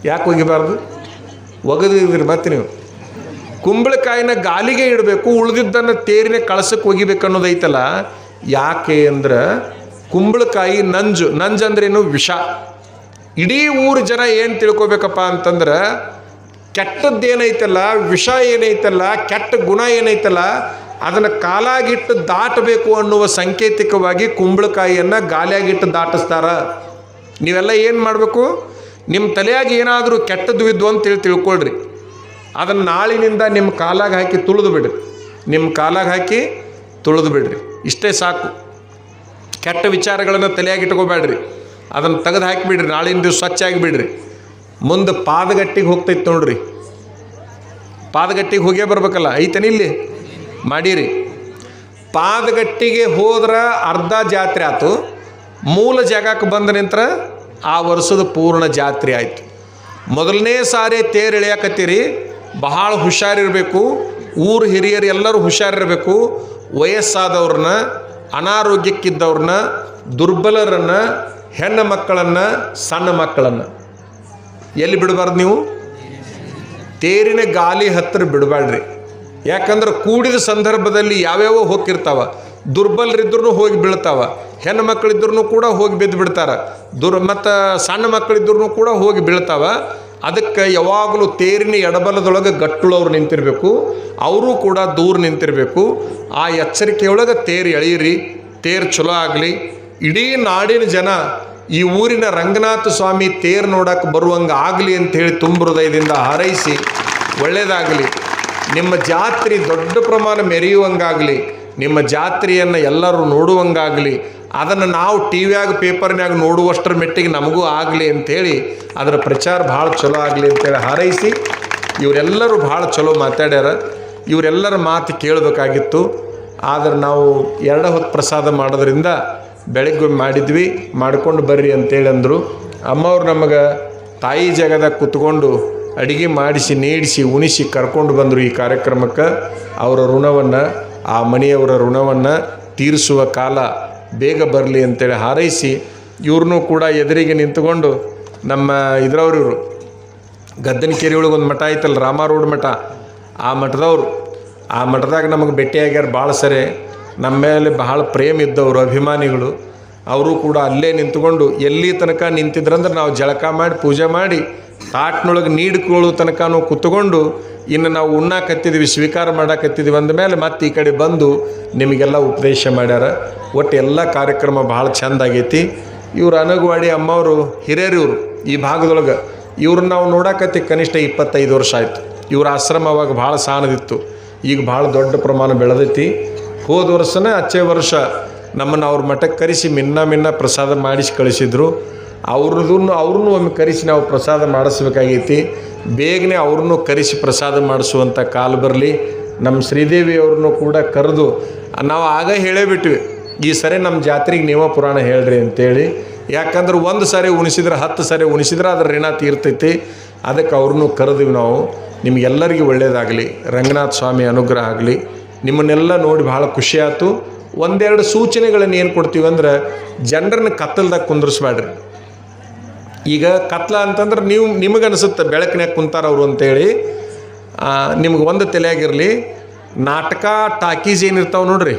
ಒಗದಿದ್ರಿ ಮತ್ತೆ ನೀವು. ಕುಂಬಳಕಾಯಿನ ಗಾಲಿಗೆ ಇಡಬೇಕು, ಉಳಿದಿದ್ದನ್ನು ತೇರಿನ ಕಳಸಕ್ಕೆ ಒಗಿಬೇಕು ಅನ್ನೋದೈತಲ್ಲ. ಯಾಕೆ ಅಂದ್ರೆ ಕುಂಬಳಕಾಯಿ ನಂಜು ಅಂದ್ರೇನು? ವಿಷ. ಇಡೀ ಊರು ಜನ ಏನು ತಿಳ್ಕೊಬೇಕಪ್ಪ ಅಂತಂದ್ರೆ, ಕೆಟ್ಟದ್ದೇನೈತಲ್ಲ, ವಿಷ ಏನೈತಲ್ಲ, ಕೆಟ್ಟ ಗುಣ ಏನೈತಲ್ಲ, ಅದನ್ನು ಕಾಲಾಗಿಟ್ಟು ದಾಟಬೇಕು ಅನ್ನುವ ಸಂಕೇತಿಕವಾಗಿ ಕುಂಬಳಕಾಯಿಯನ್ನು ಗಾಲಿಯಾಗಿಟ್ಟು ದಾಟಿಸ್ತಾರ. ನೀವೆಲ್ಲ ಏನು ಮಾಡಬೇಕು? ನಿಮ್ಮ ತಲೆಯಾಗಿ ಏನಾದರೂ ಕೆಟ್ಟದ್ದು ಇದ್ವು ಅಂತೇಳಿ ತಿಳ್ಕೊಳ್ರಿ. ಅದನ್ನು ನಾಳಿನಿಂದ ನಿಮ್ಮ ಕಾಲಾಗ ಹಾಕಿ ತುಳಿದು ಬಿಡ್ರಿ. ಇಷ್ಟೇ ಸಾಕು. ಕೆಟ್ಟ ವಿಚಾರಗಳನ್ನು ತಲೆಯಾಗಿಟ್ಕೋಬೇಡ್ರಿ. ಅದನ್ನು ತೆಗೆದು ಹಾಕಿಬಿಡ್ರಿ. ನಾಳಿನ ದಿವಸ ಸ್ವಚ್ಛ ಆಗಿಬಿಡ್ರಿ. ಮುಂದೆ ಪಾದಗಟ್ಟಿಗೆ ಹೋಗ್ತೈತೆ ನೋಡ್ರಿ. ಪಾದಗಟ್ಟಿಗೆ ಹೋಗೇ ಬರ್ಬೇಕಲ್ಲ, ಐತನ ಇಲ್ಲಿ ಮಾಡೀರಿ. ಪಾದಗಟ್ಟಿಗೆ ಹೋದ್ರೆ ಅರ್ಧ ಜಾತ್ರೆ ಆಯ್ತು. ಮೂಲ ಜಾಗಕ್ಕೆ ಬಂದ ನಂತರ ಆ ವರ್ಷದ ಪೂರ್ಣ ಜಾತ್ರೆ ಆಯಿತು. ಮೊದಲನೇ ಸಾರಿ ತೇರು ಎಳೆಯಕತ್ತೀರಿ, ಬಹಳ ಹುಷಾರಿರಬೇಕು. ಊರು ಹಿರಿಯರು ಎಲ್ಲರೂ ಹುಷಾರಿರಬೇಕು. ವಯಸ್ಸಾದವ್ರನ್ನ, ಅನಾರೋಗ್ಯಕ್ಕಿದ್ದವ್ರನ್ನ, ದುರ್ಬಲರನ್ನು, ಹೆಣ್ಣು ಮಕ್ಕಳನ್ನು, ಸಣ್ಣ ಮಕ್ಕಳನ್ನು ಎಲ್ಲಿ ಬಿಡಬಾರ್ದು ನೀವು? ತೇರಿನ ಗಾಲಿ ಹತ್ತಿರ ಬಿಡಬೇಡ್ರಿ. ಯಾಕಂದ್ರೆ ಕೂಡಿದ ಸಂದರ್ಭದಲ್ಲಿ ಯಾವ್ಯಾವ ಹೋಗಿರ್ತಾವ. ದುರ್ಬಲರಿದ್ರೂ ಹೋಗಿ ಬೀಳ್ತಾವ, ಹೆಣ್ಣು ಮಕ್ಕಳಿದ್ರೂ ಕೂಡ ಹೋಗಿ ಬಿದ್ದು ಬಿಡ್ತಾರೆ, ಮತ್ತು ಸಣ್ಣ ಮಕ್ಕಳಿದ್ರೂ ಕೂಡ ಹೋಗಿ ಬೀಳ್ತಾವ. ಅದಕ್ಕೆ ಯಾವಾಗಲೂ ತೇರಿನ ಎಡಬಲದೊಳಗೆ ಗಟ್ಟುಳವ್ರು ನಿಂತಿರಬೇಕು, ಅವರು ಕೂಡ ದೂರ ನಿಂತಿರಬೇಕು. ಆ ಎಚ್ಚರಿಕೆಯೊಳಗೆ ತೇರು ಎಳೀರಿ, ತೇರು ಚಲೋ ಆಗಲಿ. ಇಡೀ ನಾಡಿನ ಜನ ಈ ಊರಿನ ರಂಗನಾಥ ಸ್ವಾಮಿ ತೇರು ನೋಡಕ್ಕೆ ಬರುವಂಗೆ ಆಗಲಿ ಅಂಥೇಳಿ ತುಂಬ ಹೃದಯದಿಂದ ಹಾರೈಸಿ, ಒಳ್ಳೆಯದಾಗಲಿ. ನಿಮ್ಮ ಜಾತ್ರೆ ದೊಡ್ಡ ಪ್ರಮಾಣ ಮೆರೆಯುವಂಗಾಗಲಿ, ನಿಮ್ಮ ಜಾತ್ರೆಯನ್ನು ಎಲ್ಲರೂ ನೋಡುವಂಗಾಗಲಿ, ಅದನ್ನು ನಾವು ಟಿ ವಿಯಾಗ ಪೇಪರ್ನ್ಯಾಗ ನೋಡುವಷ್ಟರ ಮೆಟ್ಟಿಗೆ ನಮಗೂ ಆಗಲಿ ಅಂಥೇಳಿ ಅದರ ಪ್ರಚಾರ ಭಾಳ ಚಲೋ ಆಗಲಿ ಅಂತೇಳಿ ಹಾರೈಸಿ, ಇವರೆಲ್ಲರೂ ಭಾಳ ಚಲೋ ಮಾತಾಡ್ಯಾರ. ಇವರೆಲ್ಲರ ಮಾತು ಕೇಳಬೇಕಾಗಿತ್ತು. ಆದರೆ ನಾವು 2 ಹೊತ್ತು ಪ್ರಸಾದ ಮಾಡೋದ್ರಿಂದ ಬೆಳಗ್ಗೆ ಮಾಡಿದ್ವಿ, ಮಾಡ್ಕೊಂಡು ಬರ್ರಿ ಅಂತೇಳಿ ಅಂದರು. ಅಮ್ಮವ್ರು ನಮಗೆ ತಾಯಿ ಜಾಗದಾಗ ಕೂತ್ಕೊಂಡು ಅಡುಗೆ ಮಾಡಿಸಿ, ನೀಡಿಸಿ, ಉಣಿಸಿ ಕರ್ಕೊಂಡು ಬಂದರು ಈ ಕಾರ್ಯಕ್ರಮಕ್ಕೆ. ಅವರ ಋಣವನ್ನು, ಆ ಮನೆಯವರ ಋಣವನ್ನು ತೀರಿಸುವ ಕಾಲ ಬೇಗ ಬರಲಿ ಅಂತೇಳಿ ಹಾರೈಸಿ, ಇವ್ರನ್ನೂ ಕೂಡ ಎದುರಿಗೆ ನಿಂತ್ಕೊಂಡು ನಮ್ಮ ಇವರು ಗದ್ದನಕೆರೆ ಒಳಗೆ ಒಂದು ಮಠ ಐತಲ್ಲ, ರಾಮಾರೋಡ್ ಮಠ, ಆ ಮಠದವರು, ಆ ಮಠದಾಗ ನಮಗೆ ಭೇಟಿಯಾಗ್ಯಾರ. ಭಾಳ ಸರಿ ನಮ್ಮ ಮೇಲೆ ಬಹಳ ಪ್ರೇಮ ಇದ್ದವರು, ಅಭಿಮಾನಿಗಳು. ಅವರು ಕೂಡ ಅಲ್ಲೇ ನಿಂತ್ಕೊಂಡು ಎಲ್ಲಿ ತನಕ ನಿಂತಿದ್ರಂದ್ರೆ ನಾವು ಜಳಕ ಮಾಡಿ ಪೂಜೆ ಮಾಡಿ ತಾಟ್ನೊಳಗೆ ನೀಡ್ಕೊಳ್ಳೋ ತನಕನೂ ಕೂತ್ಕೊಂಡು, ಇನ್ನು ನಾವು ಉಣ್ಣಾಕತ್ತಿದ್ವಿ, ಸ್ವೀಕಾರ ಮಾಡಾಕತ್ತಿದ್ವಿ ಅಂದಮೇಲೆ ಮತ್ತೆ ಈ ಕಡೆ ಬಂದು ನಿಮಗೆಲ್ಲ ಉಪದೇಶ ಮಾಡ್ಯಾರ. ಒಟ್ಟು ಎಲ್ಲ ಕಾರ್ಯಕ್ರಮ ಭಾಳ ಚೆಂದ ಆಗೈತಿ. ಇವರು ಅನಗವಾಡಿ ಅಮ್ಮವರು ಹಿರಿಯರು, ಇವರು ಈ ಭಾಗದೊಳಗೆ. ಇವ್ರನ್ನ ನಾವು ನೋಡಾಕತ್ತಿ ಕನಿಷ್ಠ 25 ವರ್ಷ ಆಯಿತು. ಇವ್ರ ಆಶ್ರಮ ಅವಾಗ ಭಾಳ ಸಾಣದಿತ್ತು, ಈಗ ಭಾಳ ದೊಡ್ಡ ಪ್ರಮಾಣ ಬೆಳೆದೈತಿ. ಹೋದ ವರ್ಷನೇ ಅಚ್ಚೇ ವರ್ಷ ನಮ್ಮನ್ನು ಅವ್ರ ಮಠಕ್ಕೆ ಕರೆಸಿ ಮಿನ್ನ ಪ್ರಸಾದ ಮಾಡಿಸಿ ಕಳಿಸಿದ್ರು. ಅವ್ರನ್ನೂ ಒಮ್ಮೆ ಕರೆಸಿ ನಾವು ಪ್ರಸಾದ ಮಾಡಿಸ್ಬೇಕಾಗೈತಿ. ಬೇಗನೆ ಅವ್ರನ್ನೂ ಕರೆಸಿ ಪ್ರಸಾದ ಮಾಡಿಸುವಂಥ ಕಾಲ ಬರಲಿ. ನಮ್ಮ ಶ್ರೀದೇವಿಯವ್ರನ್ನೂ ಕೂಡ ಕರೆದು ನಾವು ಆಗ ಹೇಳೇ ಬಿಟ್ವಿ, ಈ ಸರಿ ನಮ್ಮ ಜಾತ್ರೆಗೆ ನೀವೇ ಪುರಾಣ ಹೇಳ್ರಿ ಅಂತೇಳಿ. ಯಾಕಂದ್ರೆ 1 ಸಾರಿ ಉಣಿಸಿದ್ರೆ 10 ಸಾರಿ ಉಣಿಸಿದ್ರೆ ಅದ್ರ ಋಣ ತೀರ್ತೈತಿ. ಅದಕ್ಕೆ ಅವ್ರನ್ನೂ ಕರೆದಿವಿ ನಾವು. ನಿಮಗೆಲ್ಲರಿಗೂ ಒಳ್ಳೆಯದಾಗಲಿ, ರಂಗನಾಥ ಸ್ವಾಮಿ ಅನುಗ್ರಹ ಆಗಲಿ. ನಿಮ್ಮನ್ನೆಲ್ಲ ನೋಡಿ ಭಾಳ ಖುಷಿ ಆಯ್ತು. 1-2 ಸೂಚನೆಗಳನ್ನು ಏನು ಕೊಡ್ತೀವಿ ಅಂದ್ರೆ, ಜನರನ್ನ ಕತ್ತಲ್ದಾಗ ಕುಂದ್ರಿಸ್ಬೇಡ್ರಿ. ಈಗ ಕತ್ಲ ಅಂತಂದ್ರೆ ನಿಮಗನ್ಸುತ್ತೆ ಬೆಳಕಿನಾಗ ಕುಂತಾರವರು ಅಂತೇಳಿ. ನಿಮ್ಗೆ ಒಂದು ತಲೆಯಾಗಿರಲಿ, ನಾಟಕ ಟಾಕೀಸ್ ಏನಿರ್ತಾವೆ ನೋಡ್ರಿ,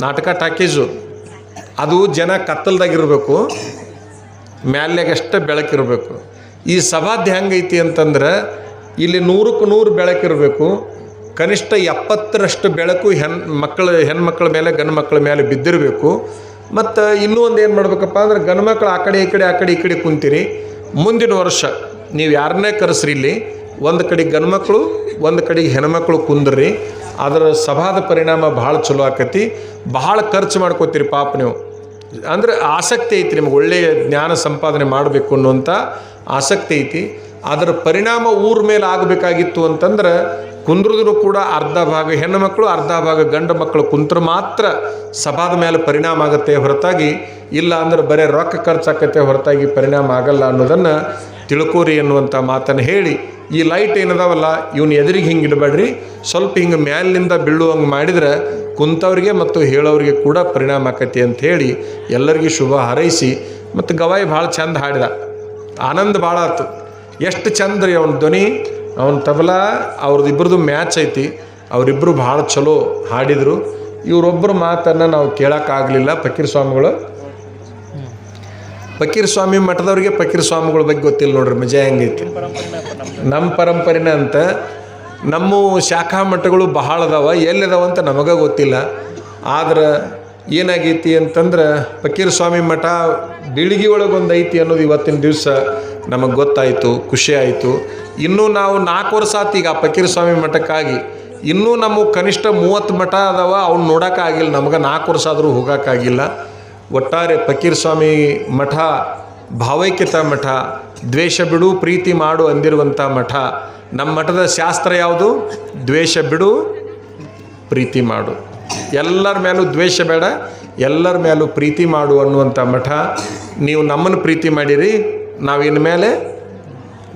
ನಾಟಕ ಟಾಕೀಸು ಅದು ಜನ ಕತ್ತಲ್ದಾಗಿರಬೇಕು, ಮ್ಯಾಲ್ಯಾಗಷ್ಟೇ ಬೆಳಕಿರಬೇಕು. ಈ ಸಭಾಧ್ಯ ಹೆಂಗೈತಿ ಅಂತಂದ್ರೆ, ಇಲ್ಲಿ 100ಕ್ಕೆ 100 ಬೆಳಕಿರಬೇಕು. ಕನಿಷ್ಠ 70ರಷ್ಟು ಬೆಳಕು ಹೆಣ್ಮಕ್ಳ ಮೇಲೆ ಗಂಡು ಮಕ್ಕಳ ಮೇಲೆ ಬಿದ್ದಿರಬೇಕು. ಮತ್ತು ಇನ್ನೂ ಒಂದು ಏನು ಮಾಡ್ಬೇಕಪ್ಪ ಅಂದ್ರೆ, ಗಂಡು ಮಕ್ಕಳು ಆ ಕಡೆ ಈ ಕಡೆ ಕುಂತೀರಿ. ಮುಂದಿನ ವರ್ಷ ನೀವು ಯಾರನ್ನೇ ಕರೆಸ್ರಿ, ಇಲ್ಲಿ ಒಂದು ಕಡೆಗೆ ಗಂಡು ಮಕ್ಕಳು, ಒಂದು ಕಡೆಗೆ ಹೆಣ್ಮಕ್ಳು ಕುಂದ್ರಿ. ಅದರ ಸಭಾದ ಪರಿಣಾಮ ಭಾಳ ಚಲೋ ಆಕತಿ. ಭಾಳ ಖರ್ಚು ಮಾಡ್ಕೋತೀರಿ ಪಾಪ ನೀವು. ಅಂದರೆ ಆಸಕ್ತಿ ಐತಿ ನಿಮ್ಗೆ, ಒಳ್ಳೆಯ ಜ್ಞಾನ ಸಂಪಾದನೆ ಮಾಡಬೇಕು ಅನ್ನುವಂಥ ಆಸಕ್ತಿ ಐತಿ. ಅದರ ಪರಿಣಾಮ ಊರ ಮೇಲೆ ಆಗಬೇಕಾಗಿತ್ತು ಅಂತಂದ್ರೆ, ಕುಂದ್ರದ್ರು ಕೂಡ ಅರ್ಧ ಭಾಗ ಹೆಣ್ಣು ಮಕ್ಕಳು, ಅರ್ಧ ಭಾಗ ಗಂಡು ಮಕ್ಕಳು ಕುಂತ್ರೆ ಮಾತ್ರ ಸಭಾದ ಮೇಲೆ ಪರಿಣಾಮ ಆಗುತ್ತೆ ಹೊರತಾಗಿ, ಇಲ್ಲ ಅಂದ್ರೆ ಬರೀ ರೊಕ್ಕ ಖರ್ಚಾಕತ್ತೆ ಹೊರತಾಗಿ ಪರಿಣಾಮ ಆಗಲ್ಲ ಅನ್ನೋದನ್ನು ತಿಳ್ಕೋರಿ ಅನ್ನುವಂಥ ಮಾತನ್ನು ಹೇಳಿ, ಈ ಲೈಟ್ ಏನದಾವಲ್ಲ ಇವನು ಎದುರಿಗೆ ಹಿಂಗೆ ಇಡಬೇಡ್ರಿ, ಸ್ವಲ್ಪ ಹಿಂಗೆ ಮ್ಯಾಲಿನಿಂದ ಬೀಳುವಂಗೆ ಮಾಡಿದ್ರೆ ಕುಂತವ್ರಿಗೆ ಮತ್ತು ಹೇಳೋರಿಗೆ ಕೂಡ ಪರಿಣಾಮ ಆಕತಿ ಅಂಥೇಳಿ ಎಲ್ಲರಿಗೂ ಶುಭ ಹಾರೈಸಿ. ಮತ್ತು ಗವಾಯಿ ಭಾಳ ಚಂದ ಹಾಡಿದ, ಆನಂದ ಭಾಳ ಆಯ್ತು. ಎಷ್ಟು ಚಂದ ರೀ ಅವನ ಧ್ವನಿ, ಅವನ ತಬಲಾ, ಅವ್ರದ್ದಿಬ್ಬರದು ಮ್ಯಾಚ್ ಐತಿ. ಅವರಿಬ್ಬರು ಭಾಳ ಚಲೋ ಹಾಡಿದರು. ಇವರೊಬ್ಬರು ಮಾತನ್ನು ನಾವು ಕೇಳೋಕ್ಕಾಗಲಿಲ್ಲ. ಫಕೀರ್ ಸ್ವಾಮಿ ಮಠದವ್ರಿಗೆ ಫಕೀರ್ ಸ್ವಾಮಿಗಳ ಬಗ್ಗೆ ಗೊತ್ತಿಲ್ಲ ನೋಡ್ರಿ, ಮಜಾ ಹೆಂಗೈತಿ. ನಮ್ಮ ಪರಂಪರೆನ ಅಂತ ನಮ್ಮ ಶಾಖಾ ಮಠಗಳು ಬಹಳ ಅದಾವ, ಎಲ್ಲಿದಾವ ಅಂತ ನಮಗೆ ಗೊತ್ತಿಲ್ಲ. ಆದ್ರೆ ಏನಾಗೈತಿ ಅಂತಂದ್ರೆ, ಫಕೀರ್ ಸ್ವಾಮಿ ಮಠ ಬೀಳಿಗೆ ಒಳಗೊಂದು ಐತಿ ಅನ್ನೋದು ಇವತ್ತಿನ ದಿವಸ ನಮಗೆ ಗೊತ್ತಾಯಿತು, ಖುಷಿ ಆಯಿತು. ಇನ್ನೂ ನಾವು 4 ವರ್ಷ ಆತು ಈಗ ಫಕೀರ್ ಸ್ವಾಮಿ ಮಠಕ್ಕಾಗಿ. ಇನ್ನೂ ನಮ್ಮ ಕನಿಷ್ಠ 30 ಮಠ ಅದಾವ, ಅವ್ನು ನೋಡೋಕ್ಕಾಗಿಲ್ಲ. ನಮಗೆ 4 ವರ್ಷ ಆದರೂ ಹೋಗೋಕ್ಕಾಗಿಲ್ಲ. ಒಟ್ಟಾರೆ ಫಕೀರ್ ಸ್ವಾಮಿ ಮಠ ಭಾವೈಕ್ಯತಾ ಮಠ, ದ್ವೇಷ ಬಿಡು ಪ್ರೀತಿ ಮಾಡು ಅಂದಿರುವಂಥ ಮಠ. ನಮ್ಮ ಮಠದ ಶಾಸ್ತ್ರ ಯಾವುದು? ದ್ವೇಷ ಬಿಡು ಪ್ರೀತಿ ಮಾಡು. ಎಲ್ಲರ ಮೇಲೂ ದ್ವೇಷ ಬೇಡ, ಎಲ್ಲರ ಮೇಲೂ ಪ್ರೀತಿ ಮಾಡು ಅನ್ನುವಂಥ ಮಠ. ನೀವು ನಮ್ಮನ್ನು ಪ್ರೀತಿ ಮಾಡಿರಿ, ನಾವು ಇನ್ಮೇಲೆ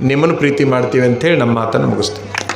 ನಿಮ್ಮನ್ನು ಪ್ರೀತಿ ಮಾಡ್ತೀವಿ ಅಂಥೇಳಿ ನಮ್ಮ ಮಾತನ್ನು ಮುಗಿಸ್ತೀವಿ.